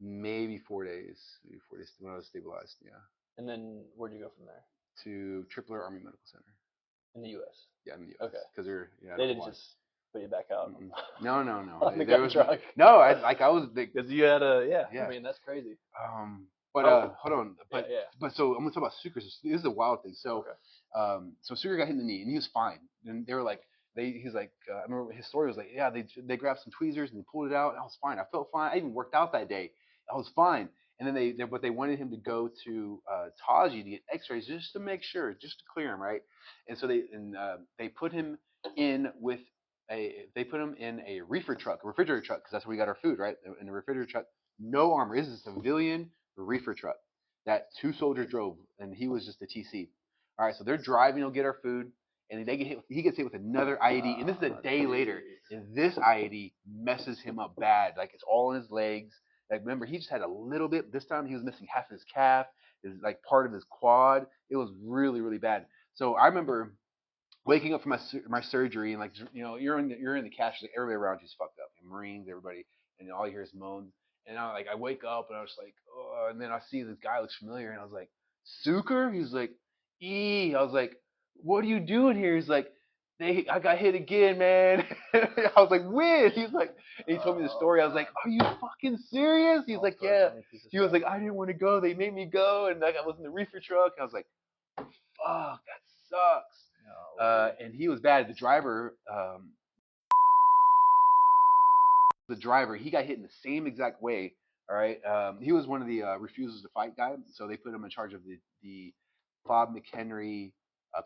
maybe 4 days. Maybe 4 days when I was stabilized. Yeah. And then where'd you go from there? To Tripler Army Medical Center. In the U.S. Yeah, in the U.S. Okay. Because they didn't just put you back out. No. On the gun truck. No, I was because you had a I mean that's crazy. But hold on. But so I'm gonna talk about Sucre. This is a wild thing. So so Sucre got hit in the knee and he was fine. And they were like he's like I remember his story was like, yeah, they grabbed some tweezers and they pulled it out and I was fine. I felt fine. I even worked out that day. I was fine. And then but they wanted him to go to Taji to get X-rays just to make sure, just to clear him, right? And so they put him in with they put him in a refrigerator truck, because that's where we got our food, right? In the refrigerator truck, no armor. This is a civilian reefer truck that 2 soldiers drove, and he was just a TC. All right, so they're driving to get our food, and he gets hit with another IED, and this is a day later, and this IED messes him up bad. Like it's all in his legs. Like remember, he just had a little bit. This time he was missing half of his calf, like part of his quad. It was really, really bad. So I remember waking up from my surgery and like you're in the cash, like everybody around you's fucked up, and Marines, everybody, and all you hear is moans. And I wake up and I was like, oh, and then I see this guy looks familiar, and I was like, Sucre? He's like, E. I was like, what are you doing here? He's like, I got hit again, man. I was like, when? He's like, and he told me the story. I was like, are you fucking serious? He's like, yeah. He was like, I didn't want to go. They made me go, and like I was in the reefer truck. I was like, fuck, that sucks. And he was bad. The driver, he got hit in the same exact way. All right. He was one of the refusals to fight guy, so they put him in charge of the Bob McHenry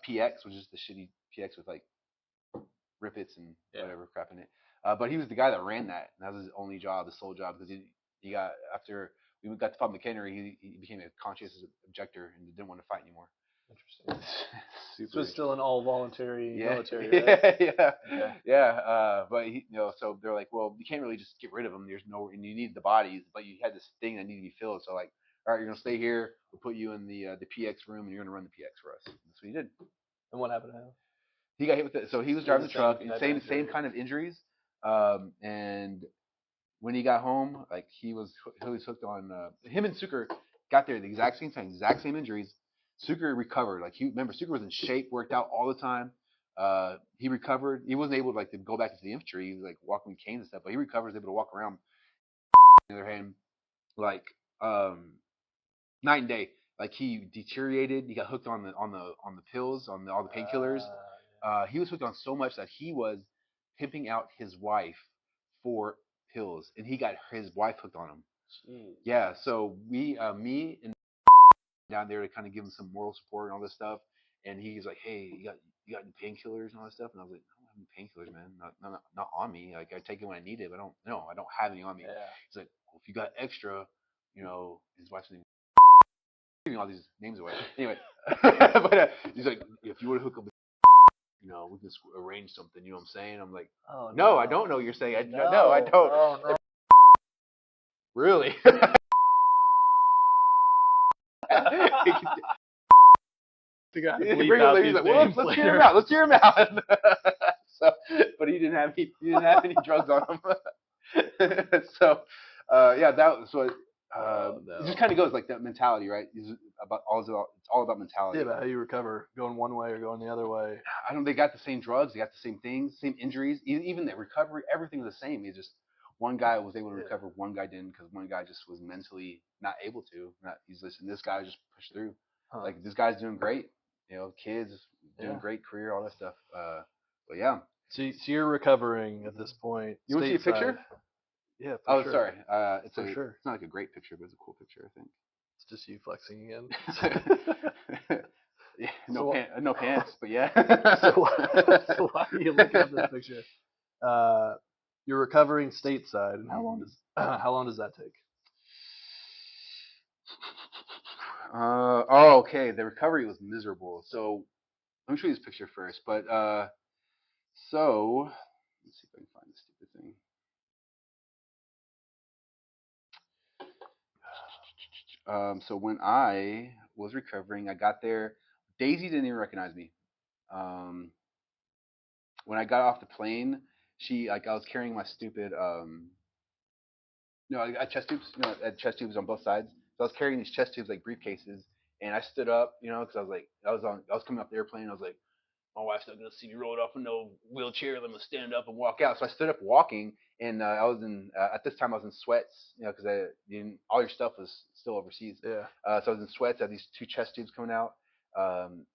PX, which is the shitty PX with like rippets and whatever crap in it. But he was the guy that ran that, and that was his only job, his sole job, because he got after we got to Bob McHenry, he became a conscientious objector and didn't want to fight anymore. Interesting. So it's still an all voluntary military, right? But so they're like, well, you can't really just get rid of them. There's no, and you need the bodies, but you had this thing that needed to be filled. So like, all right, you're gonna stay here. We'll put you in the PX room, and you're gonna run the PX for us. That's what he did. And what happened to him? He got hit with it. So he was driving the truck, and same kind of injuries. And when he got home, like he was hooked on him and Sucre got there at the exact same time, exact same injuries. Sucre recovered. Like Sucre was in shape, worked out all the time. He recovered. He wasn't able to go back into the infantry. He was like walking with canes and stuff, but he recovered, was able to walk around. On the other hand, like night and day. Like he deteriorated. He got hooked on the pills, on all the painkillers. He was hooked on so much that he was pimping out his wife for pills, and he got his wife hooked on him. Jeez. Yeah, so me and down there to kind of give him some moral support and all this stuff. And he's like, hey, you got any painkillers and all this stuff? And I was like, I don't have any painkillers, man. Not on me. Like I take it when I need it, but I don't have any on me. Yeah. He's like, well, if you got extra, his wife's name. Giving all these names away. Anyway, but he's like, if you want to hook up, we can arrange something. You know what I'm saying? I'm like, oh, no, I don't know what you're saying. No, I don't. No. Really? He's like, well, let's hear him out. Let's hear him out. So, but he didn't have any drugs on him. So, that was what. It just kind of goes like that mentality, right? It's all about mentality. Yeah, about how you recover, going one way or going the other way. They got the same drugs, they got the same things, same injuries, even the recovery, everything was the same. It's just one guy was able to recover, one guy didn't, because one guy just was mentally not able to. This guy just pushed through. Like this guy's doing great, kids doing great career, all that stuff. But yeah. So you're recovering at this point. You want to see a picture? Yeah. Sure. Sorry. It's not like a great picture, but it's a cool picture, I think. It's just you flexing again. Yeah, no pants, but yeah. so why are you looking at this picture? You're recovering stateside, and how long does that take? Okay. The recovery was miserable. So let me show you this picture first. But so let's see if I can find this stupid thing. So when I was recovering, I got there Daisy didn't even recognize me. When I got off the plane, I was carrying my stupid no, I had chest tubes. I had chest tubes on both sides. So I was carrying these chest tubes like briefcases, and I stood up, because I was like, I was coming off the airplane. I was like, my wife's not gonna see me rolled off in no wheelchair. I'm gonna stand up and walk out. So I stood up walking, and I was in at this time I was in sweats, because all your stuff was still overseas. Yeah. So I was in sweats. I had these two chest tubes coming out,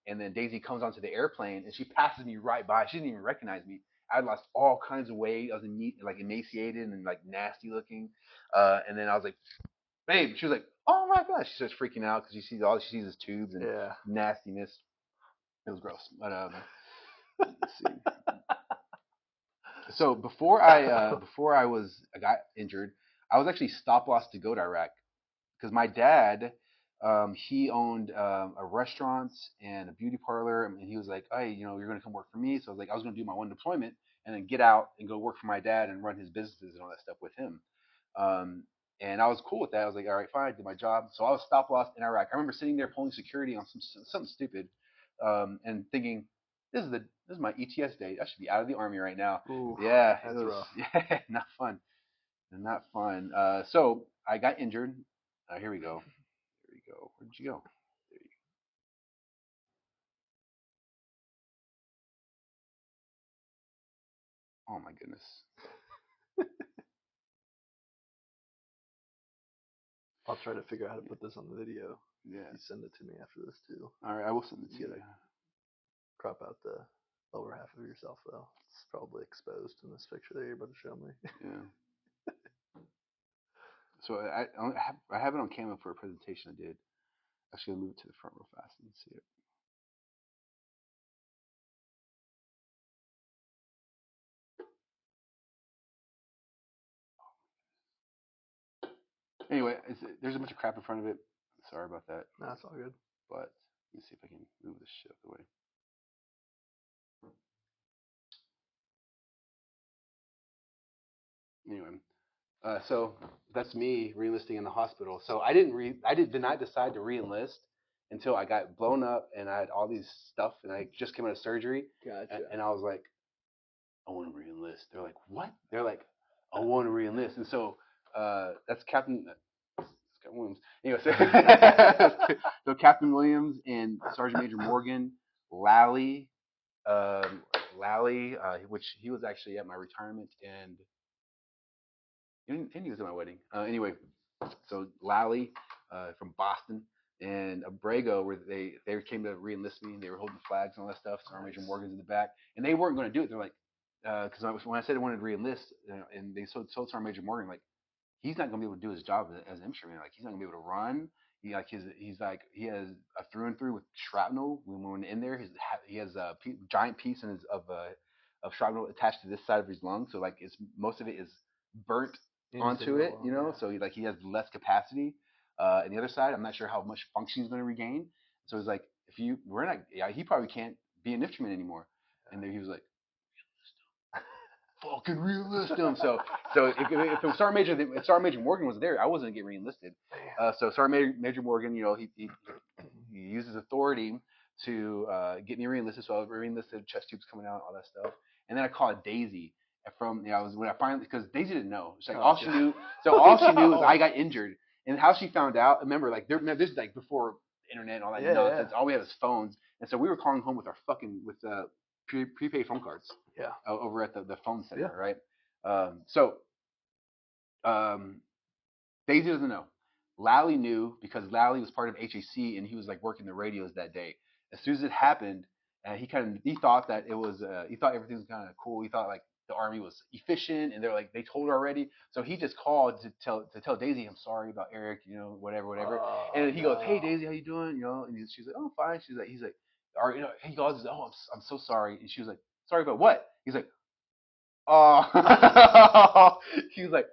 and then Daisy comes onto the airplane, and she passes me right by. She didn't even recognize me. I'd lost all kinds of weight. I was like emaciated and like nasty looking. And then I was like, babe. She was like, oh my gosh. She starts freaking out because she sees is tubes and nastiness. It was gross. But let's see. So before I got injured, I was actually stop loss to go to Iraq because my dad, he owned a restaurant and a beauty parlor, and he was like, hey, you're gonna come work for me. So I was gonna do my one deployment and then get out and go work for my dad and run his businesses and all that stuff with him. Um, and I was cool with that. I was like, all right, fine, I did my job. So I was stop loss in Iraq. I remember sitting there pulling security on something stupid, and thinking, this is my ETS date. I should be out of the army right now. Ooh, yeah, that's it was rough. Yeah, not fun, not fun. So I got injured. Here we go. Here we go. Where did you go? There you go. Oh my goodness. I'll try to figure out how to put this on the video. Yeah. You send it to me after this too. All right, I will send it to you. Crop out the lower half of yourself though. It's probably exposed in this picture that you're about to show me. Yeah. So I have it on camera for a presentation I did. Actually, I'll move it to the front real fast and see it. Anyway, there's a bunch of crap in front of it. Sorry about that. No, it's all good. But let me see if I can move this shit out of the way. Anyway, so that's me reenlisting in the hospital. So I did not decide to reenlist until I got blown up and I had all these stuff and I just came out of surgery. Gotcha. And I was like, I want to reenlist. They're like, what? They're like, I want to reenlist. And so that's Captain Williams. Anyway, so Captain Williams and Sergeant Major Morgan, Lally, which he was actually at my retirement and he was at my wedding. Anyway, so Lally from Boston and Abrego, where they came to reenlist me and they were holding flags and all that stuff. Sergeant Major Morgan's in the back, and they weren't going to do it. They're like, because when I said I wanted to reenlist, and they told Sergeant Major Morgan like, he's not going to be able to do his job as an infantryman. Like he's not going to be able to run. He has a through and through with shrapnel. When we went in there, he has a giant piece of shrapnel attached to this side of his lung. So like most of it is burnt onto it, Yeah. So he has less capacity. And the other side, I'm not sure how much function he's going to regain. So it's like he probably can't be an infantryman anymore. And then he was like, fucking reenlist him. So if Sergeant Major Morgan was there, I wasn't gonna get reenlisted. So Sergeant Major Morgan, he uses authority to get me reenlisted. So I was reenlisted, chest tubes coming out, all that stuff. And then I called Daisy because Daisy didn't know. She's like, all she knew is I got injured. And how she found out, remember, like this is like before internet and all that nonsense. Yeah. All we had was phones, and so we were calling home with our prepaid phone cards. Yeah. Over at the phone center, yeah. right? Daisy doesn't know. Lally knew because Lally was part of HAC and he was like working the radios that day. As soon as it happened, he thought that it was he thought everything was kind of cool. He thought like the army was efficient and they're like they told her already. So he just called to tell Daisy, I'm sorry about Eric, whatever. And he goes, hey Daisy, how you doing? And she's like, oh fine. He's like, he goes, oh I'm so sorry. And she was like, sorry about what? He's like, oh. He was like,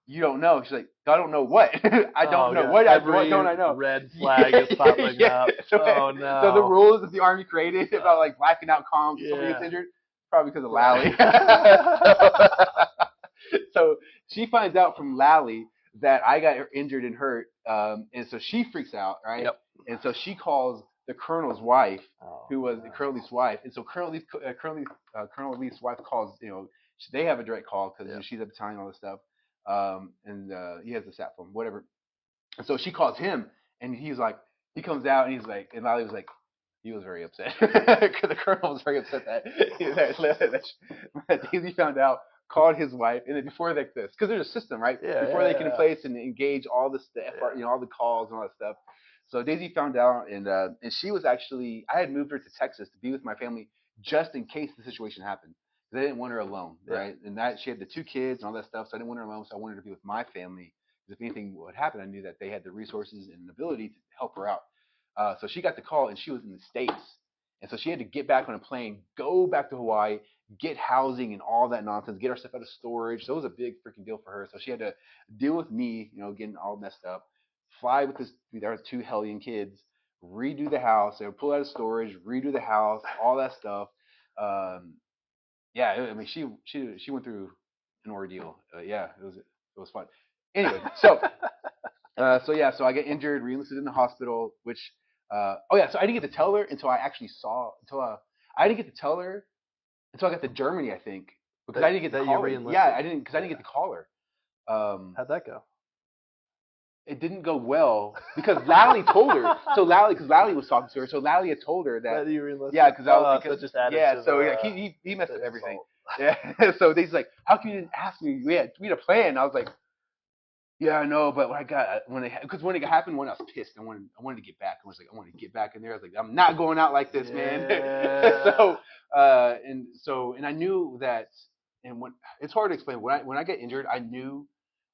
you don't know. She's like, I don't know what. I don't know what. What don't I know? Red flag is popping up. Oh no. So the rules that the army created about like blacking out comms, somebody gets injured, probably because of Lally. So she finds out from Lally that I got injured and hurt, and so she freaks out, right? Yep. And so she calls the colonel's wife, who was nice. Colonel Lee's wife. And so Colonel Lee's wife calls, they have a direct call because she's at the time, all this stuff. And he has the sat phone, whatever. And so she calls him, and he's like, he comes out, and he's like, and Lally was like, he was very upset because the colonel was very upset that Daisy found out, called his wife, and then before like this, because there's a system, right? Before they can in place and engage all this, the FR, all the calls and all that stuff. So Daisy found out, and she was actually, I had moved her to Texas to be with my family just in case the situation happened. They didn't want her alone, right? And that she had the 2 kids and all that stuff, so I didn't want her alone. So I wanted her to be with my family. Because if anything would happen, I knew that they had the resources and ability to help her out. So she got the call, and she was in the States. And so she had to get back on a plane, go back to Hawaii, get housing and all that nonsense, get our stuff out of storage. So it was a big freaking deal for her. So she had to deal with me, getting all messed up, fly with our 2 hellion kids, redo the house, they would pull out of storage, redo the house, all that stuff. I mean, she went through an ordeal. It was fun. Anyway, so so I get injured, re-enlisted in the hospital, which so I didn't get to tell her until I actually I didn't get to tell her until I got to Germany, I think, because I didn't get to call her. Yeah, I didn't get to call her. How'd that go? It didn't go well because Lally told her. So because Lally was talking to her, so Lally had told her that. You re-enlisted? Yeah, because he messed up everything. Yeah, so they's like, how come you didn't ask me? We had a plan. And I was like, yeah, I know, but when it happened, when I was pissed, I wanted to get back. I was like, I wanted to get back in there. I was like, I'm not going out like this, man. And I knew that, and when it's hard to explain. When I get injured, I knew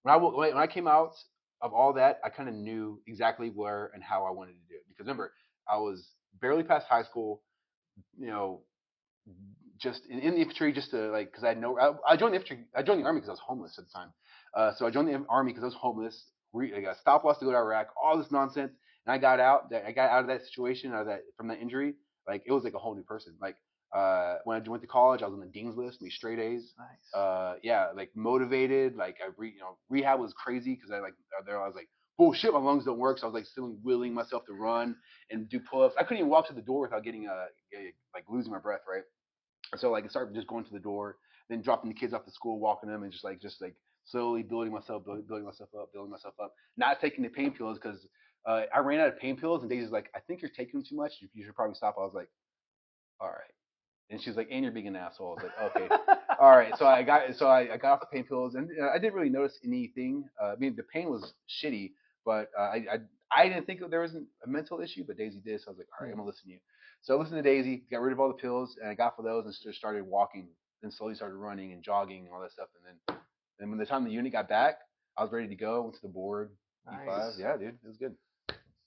when I came out of all that, I kind of knew exactly where and how I wanted to do it. Because remember, I was barely past high school, just in the infantry, just to because I joined the infantry. I joined the army because I was homeless at the time. So I joined the army because I was homeless. I got a stop loss to go to Iraq, all this nonsense, and I got out. I got out of that situation, from that injury. Like it was like a whole new person. Like when I went to college, I was on the dean's list, made straight A's. Nice. Like motivated. Like rehab was crazy because I was like, bullshit, my lungs don't work. So I was like still willing myself to run and do pull-ups. I couldn't even walk to the door without getting like losing my breath, right? So I started just going to the door, then dropping the kids off to school, walking them, and just slowly building myself up. Not taking the pain pills because I ran out of pain pills, and Daisy's like, I think you're taking them too much. You should probably stop. I was like, all right. And she's like, and you're being an asshole. I was like, okay, all right. So I got off the pain pills, and I didn't really notice anything. I mean, the pain was shitty, but I didn't think there was a mental issue, but Daisy did. So I was like, all right, I'm gonna listen to you. So I listened to Daisy, got rid of all the pills, and I got for those, and just started walking, then slowly started running and jogging and all that stuff. And then when the time the unit got back, I was ready to go. Went to the board. Nice. E5. Yeah, dude, it was good.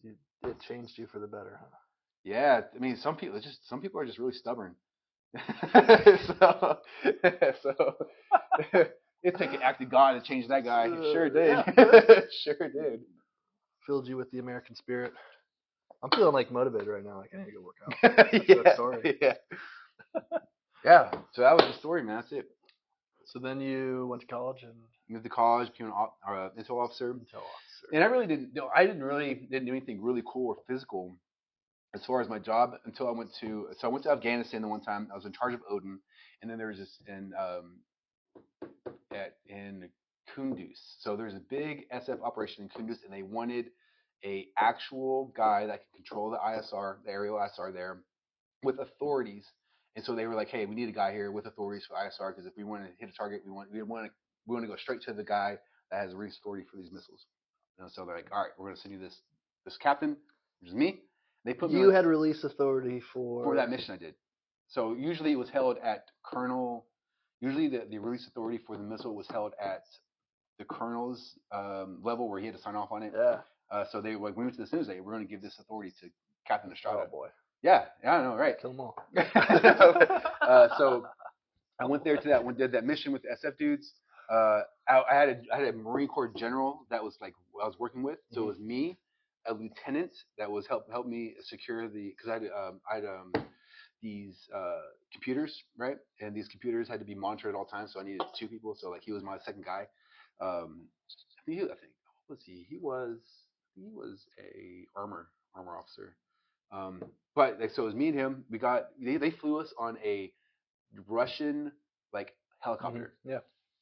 It changed you for the better, huh? Yeah, I mean, some people are just really stubborn. so it took an act of God to change that guy. Sure did. Yeah. Sure did. Filled you with the American spirit. I'm feeling like motivated right now. Like I need to go work out. That story. Yeah. Yeah. So that was the story, man. That's it. So then you went to college and moved to college, became an intel officer. And I really didn't. I didn't do anything really cool or physical as far as my job until I went to Afghanistan the one time. I was in charge of Odin, and then there was this in Kunduz. So there's a big SF operation in Kunduz, and they wanted a actual guy that could control the ISR, the aerial ISR there, with authorities. And so they were like, hey, we need a guy here with authorities for ISR because if we want to hit a target, we want to go straight to the guy that has the authority for these missiles. And so they're like, all right, we're going to send you this captain, which is me. They put me. You had release authority for that mission. I did. So usually it was held at colonel. Usually the release authority for the missile was held at the colonel's level where he had to sign off on it. Yeah. So we went to the news. We're going to give this authority to Captain Estrada. Oh boy. Yeah, I know, right? Kill them all. So I went there did that mission with the SF dudes. I had a Marine Corps general that was like I was working with. So it was me, a lieutenant that was help me secure because I had these computers, right? And these computers had to be monitored at all times. So I needed 2 people. So like he was my second guy. I think what was he? He was a armor officer. But like, so it was me and him. They flew us on a Russian like helicopter. Yeah.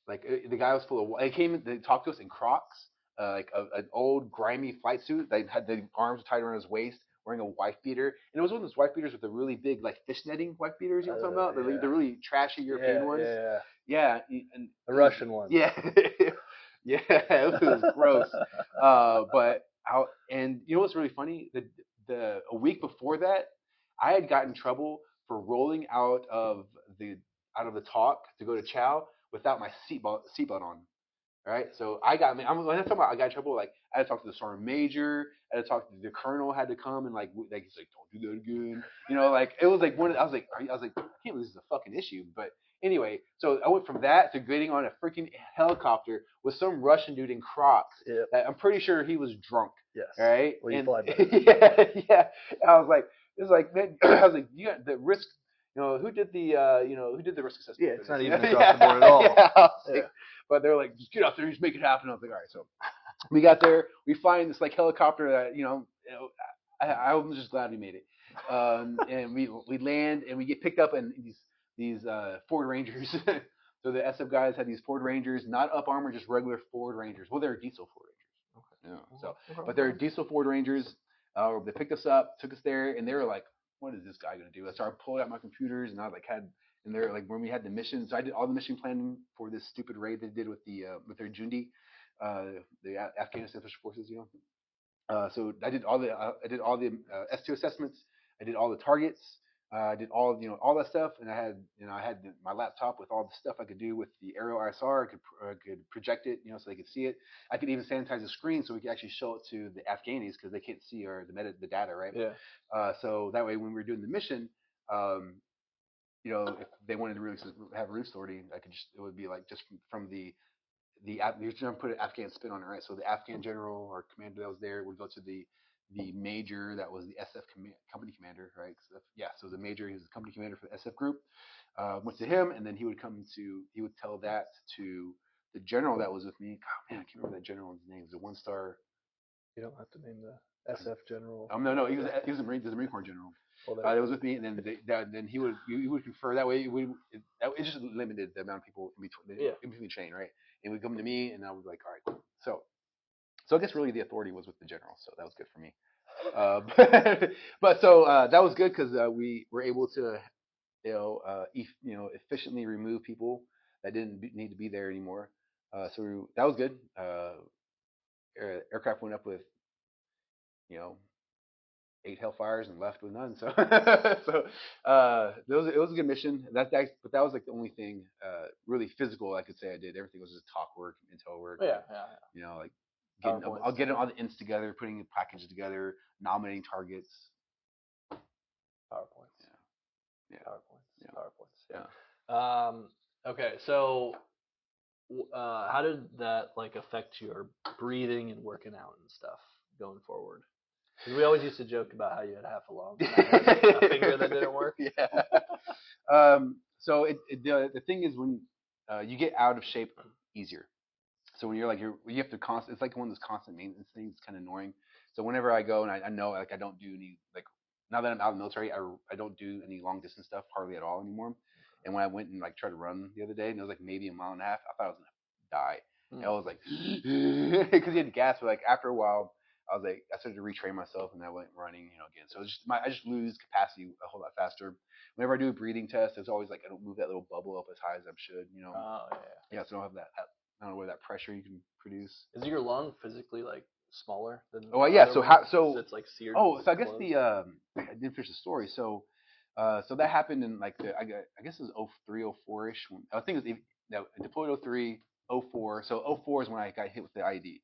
Like the guy was full of. They talked to us in Crocs, like an old grimy flight suit. They had the arms tied around his waist, wearing a wife beater, and it was one of those wife beaters with the really big like fish netting wife beaters. You know what I'm talking about? The really trashy European ones. Yeah, and the Russian ones. Yeah, yeah, it was gross. But and you know what's really funny? A week before that, I had gotten in trouble for rolling out of the talk to go to Chow without my seatbelt on. All right, so when I'm talking about I got in trouble. Like I had to talk to the sergeant major, I had to talk to the colonel, had to come and like he's like, don't do that again. You know, like it was like I was like, I can't believe this is a fucking issue. But anyway, so I went from that to getting on a freaking helicopter with some Russian dude in Crocs. Yep. That I'm pretty sure he was drunk. Yes. All right. Well, you fly better. Yeah. I was like, man, I was like, you got the risk. You know, who did the risk assessment? Yeah, it's not even across the board at all. Yeah. But they're like, just get out there, just make it happen. I was like, all right. So we got there. We find this like helicopter that I was just glad we made it. And we land and we get picked up in these Ford Rangers. So the SF guys had these Ford Rangers, not up armor, just regular Ford Rangers. Well, they're diesel Ford Rangers. Okay. But they're diesel Ford Rangers. They picked us up, took us there, and they were like, what is this guy gonna do? I started pulling out my computers, and I and they're like, when we had the missions, so I did all the mission planning for this stupid raid they did with their Jundi, the Afghanistan Special Forces, so I did all the S2 assessments. I did all the targets. I did all that stuff, and I had my laptop with all the stuff I could do with the aerial ISR. I could project it, so they could see it. I could even sanitize the screen so we could actually show it to the Afghanis because they can't see the data, right? Yeah. So that way, when we were doing the mission, if they wanted to really have release authority, it would be like just from you're trying to put an Afghan spin on it, right? So the Afghan general or commander that was there would go to the major that was the SF company commander, right? So the major, he was the company commander for the SF group. Went to him, and then he would tell that to the general that was with me. God, man, I can't remember that general's name. It was a 1-star. You don't have to name the SF general. No, he was a Marine Corps general. That was with me, and then he would confer. That way, it just limited the amount of people in between the chain, right? And would come to me, and I would be like, all right, cool. So I guess really the authority was with the general, so that was good for me. But that was good because we were able to, efficiently remove people that didn't need to be there anymore. So that was good. Aircraft went up with, 8 Hellfires and left with none. So it was a good mission. But that was like the only thing really physical I could say I did. Everything was just talk work, intel work. Yeah. Like getting all the ints together, putting the packages together, nominating targets. PowerPoints. Yeah. PowerPoints. Yeah. Okay, so how did that like affect your breathing and working out and stuff going forward? Because we always used to joke about how you had half a lung, a finger that didn't work. Yeah. So the thing is when you get out of shape easier. So when you have to it's like one of those constant maintenance things. It's kind of annoying. So whenever I go and I know like I don't do any like now that I'm out of the military, I don't do any long distance stuff hardly at all anymore. And when I went and like tried to run the other day, and it was like maybe a mile and a half, I thought I was gonna die. And I was like, because you had gas, but like after a while, I started to retrain myself, and I went running, again. So I just lose capacity a whole lot faster. Whenever I do a breathing test, it's always like I don't move that little bubble up as high as I should, Oh yeah. Yeah, so I don't have that. I don't know where that pressure you can produce. Is your lung physically like smaller than? Oh yeah. So it's like seared. Oh, so I guess I didn't finish the story. So that happened in like I guess it was 03, 04 ish. I think it was deployed 03, 04. So 04 is when I got hit with the IED.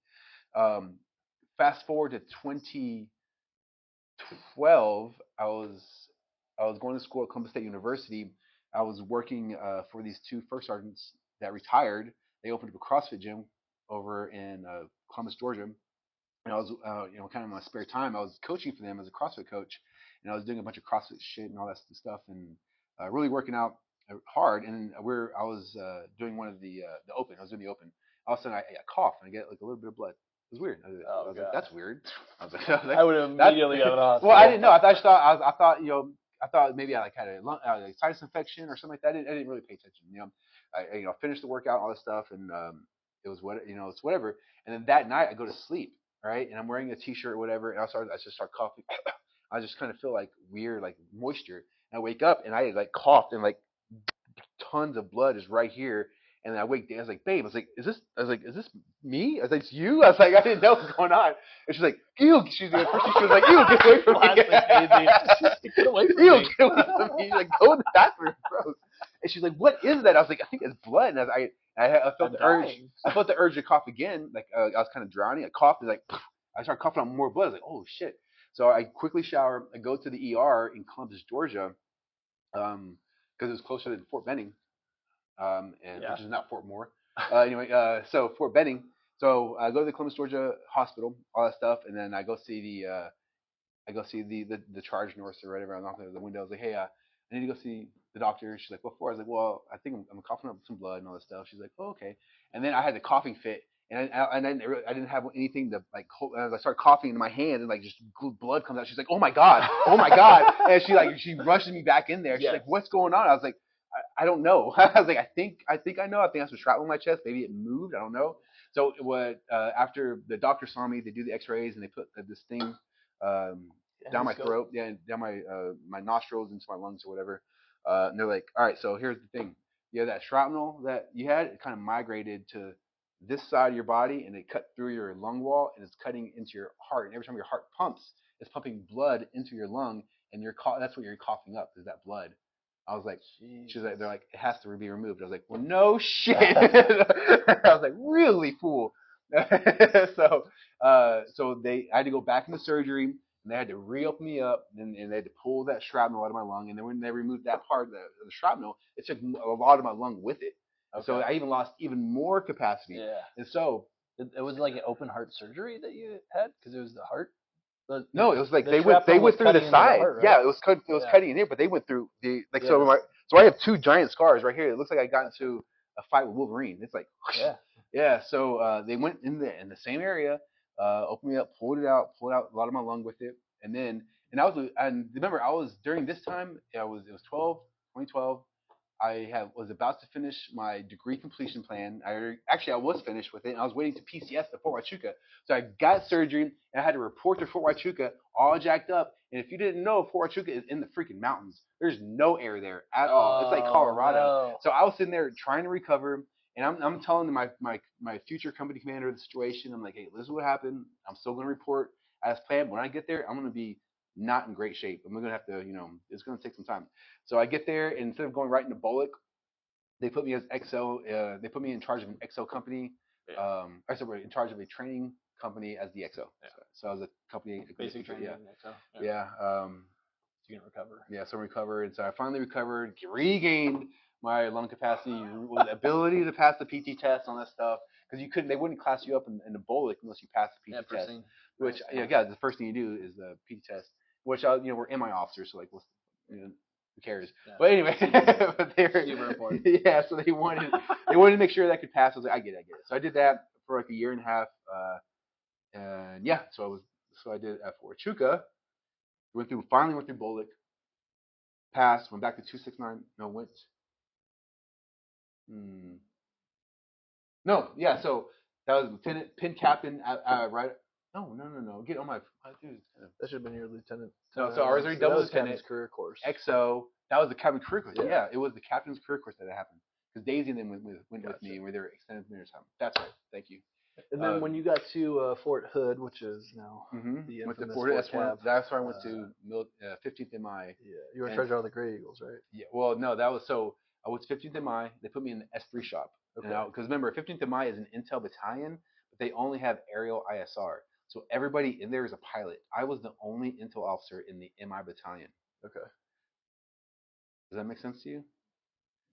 Fast forward to 2012, I was going to school at Columbus State University. I was working for these 2 first sergeants that retired. They opened up a CrossFit gym over in Columbus, Georgia. And I was, kind of in my spare time, I was coaching for them as a CrossFit coach, and I was doing a bunch of CrossFit shit and all that stuff, and really working out hard. And I was doing one of the open. I was doing the open. All of a sudden, I cough and I get like a little bit of blood. was weird. I Oh, was like, God. that's weird. I was like, I would have immediately got to the hospital. well, I didn't know. I thought I thought maybe I like had a like sinus infection or something like that. I didn't really pay attention. I finished the workout, all this stuff, and it was it's whatever. And then that night I go to sleep, right? And I'm wearing a t-shirt or whatever, and I just start coughing. I just kind of feel like weird, like moisture. And I wake up and I like coughed and like tons of blood is right here. And then I wake up, I was like, babe, is this me? I was like, it's you? I was like, I didn't know what was going on. And she's like, ew. At first she was like, ew, get away from me. Get away from Ew, me. get away from me. She's like, go in the bathroom, gross. And she's like, what is that? I was like, I think it's blood. And I felt the urge. I felt the urge to cough again. Like I was kind of drowning. I coughed. And like, I started coughing on more blood. I was like, oh shit. So I quickly shower. I go to the ER in Columbus, Georgia, because it was closer than Fort Benning, which is not Fort Moore. So Fort Benning. So I go to the Columbus, Georgia hospital, all that stuff, and then I go see the charge nurse or whatever. I'm knocking at the window. I was like, hey, I need to go see the doctor. She's like, what for? I was like, well, I think I'm coughing up some blood and all this stuff. She's like, oh, okay. And then I had the coughing fit, and I didn't have anything to like hold. As I started coughing in my hand, and like just blood comes out. She's like, oh my god, oh my god, and she rushes me back in there. She's like, what's going on? I was like, I don't know. I was like, I think I know. I think I have some shrapnel in my chest. Maybe it moved. I don't know. So after the doctor saw me, they do the X-rays and they put this thing down my throat, down my nostrils into my lungs or whatever. And they're like, all right, so here's the thing. That shrapnel that you had, it kind of migrated to this side of your body and it cut through your lung wall and it's cutting into your heart. And every time your heart pumps, it's pumping blood into your lung and that's what you're coughing up is that blood. I was like, she's like, they're like, it has to be removed. I was like, well, no shit. I was like, really, fool. so I had to go back into surgery, and they had to reopen me up, and they had to pull that shrapnel out of my lung. And then when they removed that part of the shrapnel, it took a lot of my lung with it. Okay. So I even lost even more capacity. Yeah. And so it was like an open heart surgery that you had because it was the heart. No, it was like they went through the side. Heart, right? Yeah, it was cutting in here, but they went through the like so I have two giant scars right here. It looks like I got into a fight with Wolverine. It's like yeah. So they went in the same area, opened me up, pulled out a lot of my lung with it, and remember I was during this time it was 2012. I was about to finish my degree completion plan. I was finished with it. And I was waiting to PCS to Fort Huachuca. So I got surgery and I had to report to Fort Huachuca all jacked up. And if you didn't know, Fort Huachuca is in the freaking mountains. There's no air there at all. It's like Colorado. No. So I was sitting there trying to recover. And I'm telling my future company commander the situation. I'm like, hey, this is what happened. I'm still going to report as planned. When I get there, I'm going to be not in great shape. I'm going to have to, it's going to take some time. So I get there, and instead of going right into Bullock, they put me as XO. They put me in charge of an XO company. Yeah. In charge of a training company as the XO. Yeah. So I was a company. Basic training. XO. Yeah. So you can recover. Yeah, so I recovered. So I finally recovered, regained my lung capacity, the ability to pass the PT test, all that stuff. Because they wouldn't class you up in the Bullock unless you passed the PT test. Which, the first thing you do is the PT test. Which, we're MI officers, so like, who cares? Yeah. But anyway, but they were super important. Yeah, so they wanted to make sure that I could pass. I was like, I get it. So I did that for like a year and a half, and yeah, so I did at Fort Huachuca. Finally went through Bullock, passed, went back to 269. No, went. No, yeah. So that was lieutenant, pin captain, right. No. Get on my dude. That should have been your lieutenant. No, so ours already double lieutenant. Career course. XO. That was the captain's career course. Yeah, it was the captain's career course that happened. Because Daisy and them went with me, where they were extended period of time. That's right. Thank you. And then when you got to Fort Hood, which is now the infamous Fort Cab, that's where I went to 15th MI. Yeah, you were in charge of all the Grey Eagles, right? Yeah. Well, no, that was I was 15th MI. They put me in the S3 shop. Okay. Because remember, 15th MI is an intel battalion, but they only have aerial ISR. So everybody in there is a pilot. I was the only intel officer in the MI battalion. Okay. Does that make sense to you?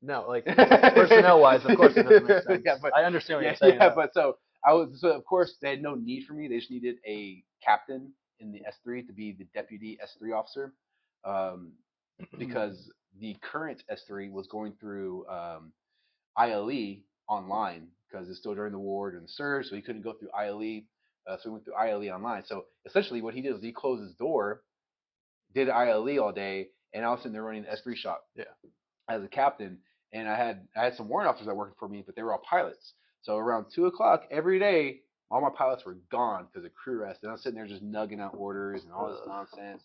No, like personnel-wise, of course it doesn't make sense. Yeah, but I understand what you're saying. Yeah, but so of course they had no need for me. They just needed a captain in the S3 to be the deputy S3 officer, because the current S3 was going through ILE online because it's still during the war, during the surge, so he couldn't go through ILE. So we went through ILE online. So essentially, what he did was he closed his door, did ILE all day, and I was sitting there running the S3 shop. Yeah. As a captain, and I had some warrant officers that worked for me, but they were all pilots. So around 2 o'clock every day, all my pilots were gone because of crew rest, and I was sitting there just nugging out orders and all this nonsense.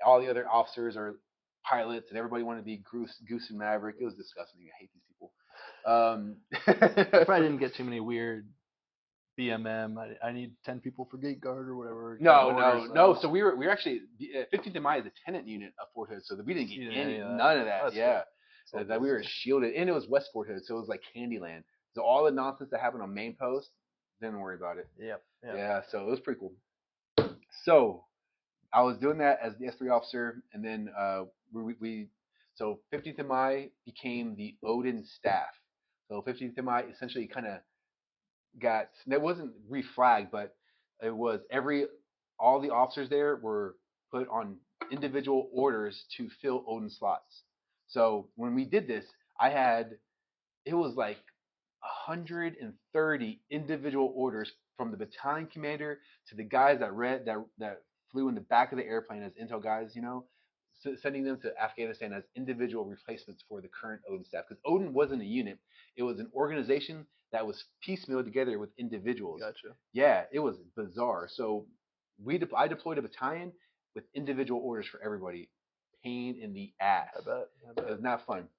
All the other officers are pilots, and everybody wanted to be Goose and Maverick. It was disgusting. I hate these people. I probably didn't get too many weird BMM. I need 10 people for gate guard or whatever. No. So we were actually 15th of Mine is a tenant unit of Fort Hood, so we didn't get none of that. That we were shielded, and it was West Fort Hood, so it was like Candyland. So all the nonsense that happened on main post, didn't worry about it. Yep. Yeah, so it was pretty cool. So I was doing that as the S3 officer, and then so 15th of Mine became the Odin staff. So 15th of Mine essentially kind of it wasn't reflagged, but it was all the officers there were put on individual orders to fill Odin slots. So when we did this, it was like 130 individual orders from the battalion commander to the guys that flew in the back of the airplane as intel guys, sending them to Afghanistan as individual replacements for the current Odin staff. Because Odin wasn't a unit; it was an organization that was piecemeal together with individuals. Gotcha. Yeah, it was bizarre. So I deployed a battalion with individual orders for everybody. Pain in the ass. I bet. It was not fun.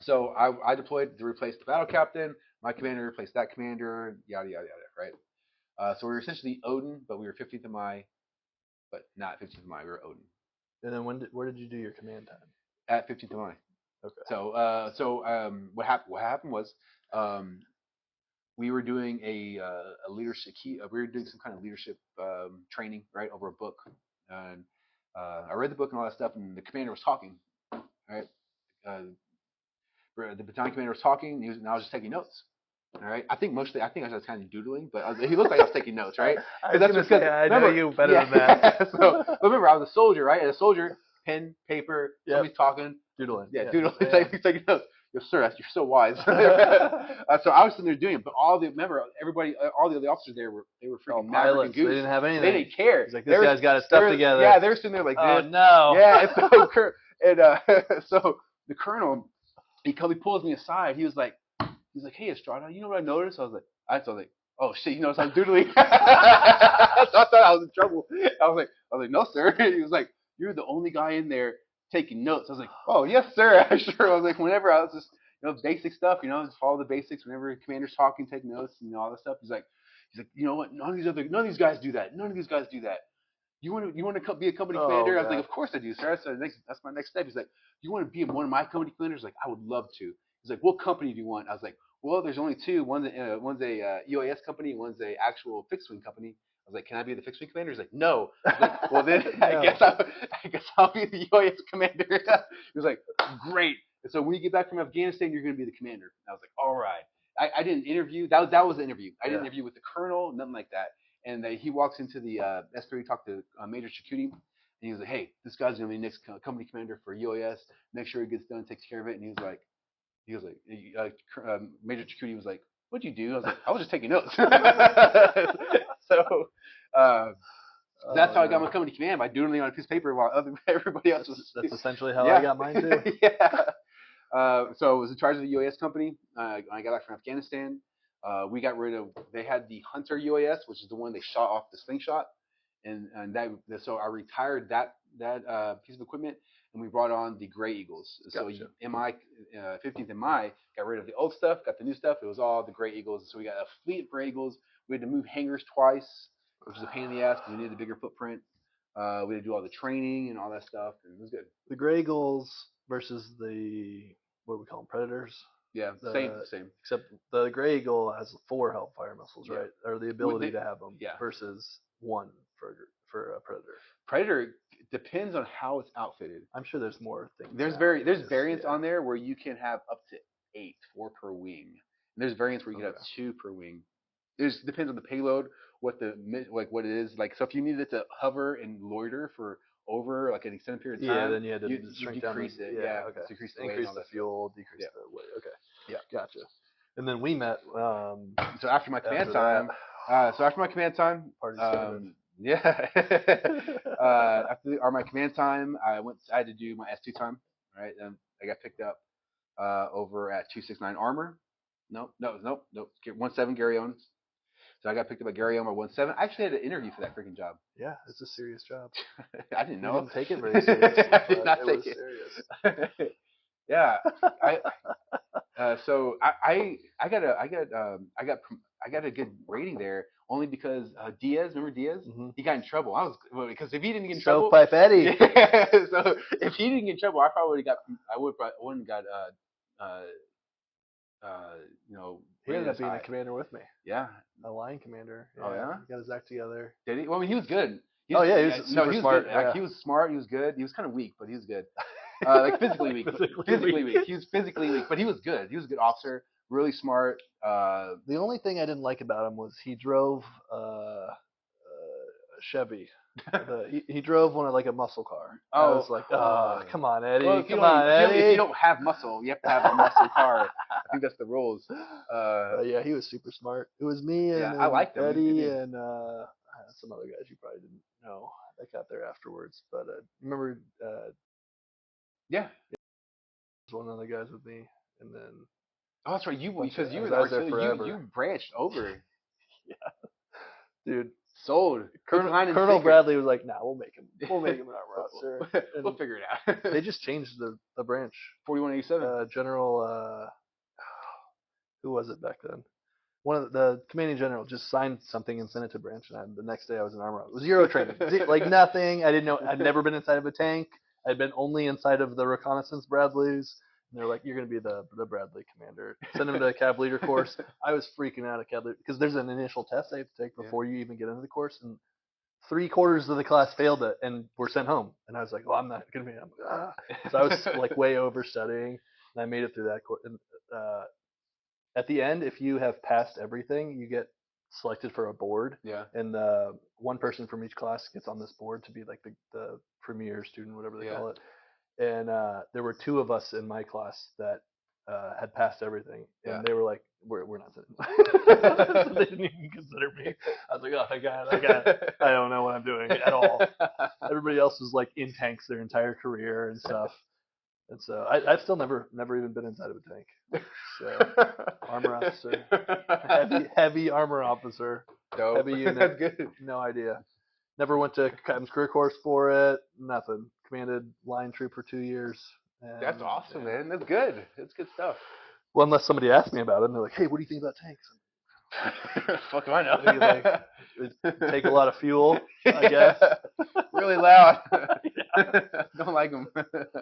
So I deployed to replace the battle captain. My commander replaced that commander. Yada yada yada. Right. So we were essentially Odin, but we were 15th of Mine, but not 15th of Mine. We were Odin. And then where did you do your command time? At 15th of Mine. Okay. So what happened was we were doing a leadership we were doing some kind of leadership training, right, over a book, and I read the book and all that stuff, and the commander was talking, right. The battalion commander was talking, and I was just taking notes. All right. I think I was kind of doodling, but he looked like I was taking notes, right? I know you better than that. So remember, I was a soldier, right? And a soldier, pen, paper, somebody's talking, doodling. Yeah, doodling. He's taking notes. Yes, sir. You're so wise. So I was sitting there doing it, but all the other officers there they were freaking Maverick and Goose. They didn't have anything. They didn't care. He's like, this guy's got his stuff together. Yeah, they were sitting there like, oh no. Yeah, so the colonel, he pulls me aside. He's like, hey, Estrada, you know what I noticed? I was like, oh shit, you noticed I'm doodling? So I thought I was in trouble. I was like, no, sir. He was like, you're the only guy in there taking notes. I was like, oh yes, sir. Sure. I was like, whenever I was just, basic stuff, just follow the basics. Whenever the commander's talking, take notes, all that stuff. He's like, you know what? None of these guys do that. None of these guys do that. You want to be a company commander? I was like, of course I do, sir. So that's my next step. He's like, you want to be one of my company commanders? Like, I would love to. He's like, what company do you want? I was like, well, there's only two. One's a EOS company, and one's a actual fixed wing company. I was like, can I be the fixed wing commander? He's like, no. I was like, well then, I guess I'll be the EOS commander. He was like, great. And so when you get back from Afghanistan, you're going to be the commander. And I was like, all right. I didn't interview. That was the interview. I didn't interview with the colonel, nothing like that. And he walks into the S3, talked to Major Chakouti, and he was like, hey, this guy's going to be the next company commander for EOS. Make sure he gets done, takes care of it. And he was like, Major Chakouti was like, what'd you do? I was like, I was just taking notes. So that's how I got my company command, by doodling on a piece of paper while everybody else was. That's essentially how I got mine too. Yeah. So I was in charge of the UAS company. I got back from Afghanistan. We got rid of. They had the Hunter UAS, which is the one they shot off the slingshot, and so I retired that piece of equipment, and we brought on the Gray Eagles. So MI 15th MI got rid of the old stuff, got the new stuff. It was all the Gray Eagles. So we got a fleet of Gray Eagles. We had to move hangars twice, which is a pain in the ass because we needed a bigger footprint. We had to do all the training and all that stuff, and it was good. The Gray Eagles versus the, what do we call them, Predators? Yeah, same. Except the Gray Eagle has 4 Hellfire missiles, right? Or the ability to have them, versus 1 for a Predator. Predator depends on how it's outfitted. I'm sure there's more things. There's variants on there where you can have up to 8, 4 per wing. And there's variants where you can have 2 per wing. It depends on the payload, what it is. Like, so if you needed to hover and loiter for over like an extended period of time, then you had to shrink decrease down it. Okay. Decrease the fuel, decrease the weight. Okay. Yeah. Gotcha. And then we met. So after my command time, So after my command time, Party started. yeah. After my command time, I had to do my S2 time. Right, and I got picked up over at 269 Armor. Nope. 17 Gary Owens. So I got picked up at Gary Owens 17. I actually had an interview for that freaking job. Yeah, it's a serious job. I didn't know. You didn't take it very seriously. I did not it take was it. serious. Yeah. So I got a good rating there only because Diaz, remember Diaz? Mm-hmm. He got in trouble. Because if he didn't get in trouble, Stovepipe Eddie. Yeah, so if he didn't get in trouble, I probably wouldn't got He ended up rated being high. a commander with me. Yeah. A line commander. Oh yeah. He got his act together. Did he? Well, I mean, he was good. He was super smart. Good. Yeah. He was smart. He was good. He was kind of weak, but he was good. Like physically weak. Physically weak. He was physically weak, but he was good. He was a good officer. Really smart. The only thing I didn't like about him was he drove a Chevy. He drove one of like a muscle car. I was like, come on, Eddie. Well, come on, Eddie. If you don't have muscle, you have to have a muscle car. I think that's the rules. Yeah, he was super smart. It was me and, I liked him. Eddie and some other guys you probably didn't know that got there afterwards. But remember, yeah, was one of the guys with me, and then that's right. Because you were I was there forever. You branched over. Yeah, dude. Sold. Colonel Bradley was like, "Nah, we'll make him an armor officer. We'll figure it out." They just changed the branch. 4187. General, who was it back then? One of the commanding general just signed something and sent it to branch, and the next day I was an armor officer. It was zero training, like nothing. I didn't know. I'd never been inside of a tank. I'd been only inside of the reconnaissance Bradleys. And they're like, "You're going to be the Bradley commander." Send him to a cab leader course. I was freaking out at cab leader because there's an initial test I have to take before you even get into the course, and 3/4 of the class failed it and were sent home. And I was like, "Oh, I'm not going to be." So I was like way over studying, and I made it through that course. And at the end, if you have passed everything, you get selected for a board. Yeah. And one person from each class gets on this board to be like the premier student, whatever they call it. And there were 2 of us in my class that had passed everything, and they were like, "We're not sitting." So they didn't even consider me. I was like, "Oh, thank God, I don't know what I'm doing at all." Everybody else was like in tanks their entire career and stuff, and so I've still never even been inside of a tank. So armor officer, heavy armor officer, Dope. heavy unit. That's good. No idea. Never went to Captain's career course for it. Nothing. Commanded line troop for 2 years. And, That's awesome, man. That's good. That's good stuff. Well, unless somebody asked me about it, and they're like, "Hey, what do you think about tanks?" Fuck, I know. They take a lot of fuel, I guess. Really loud. Don't like them.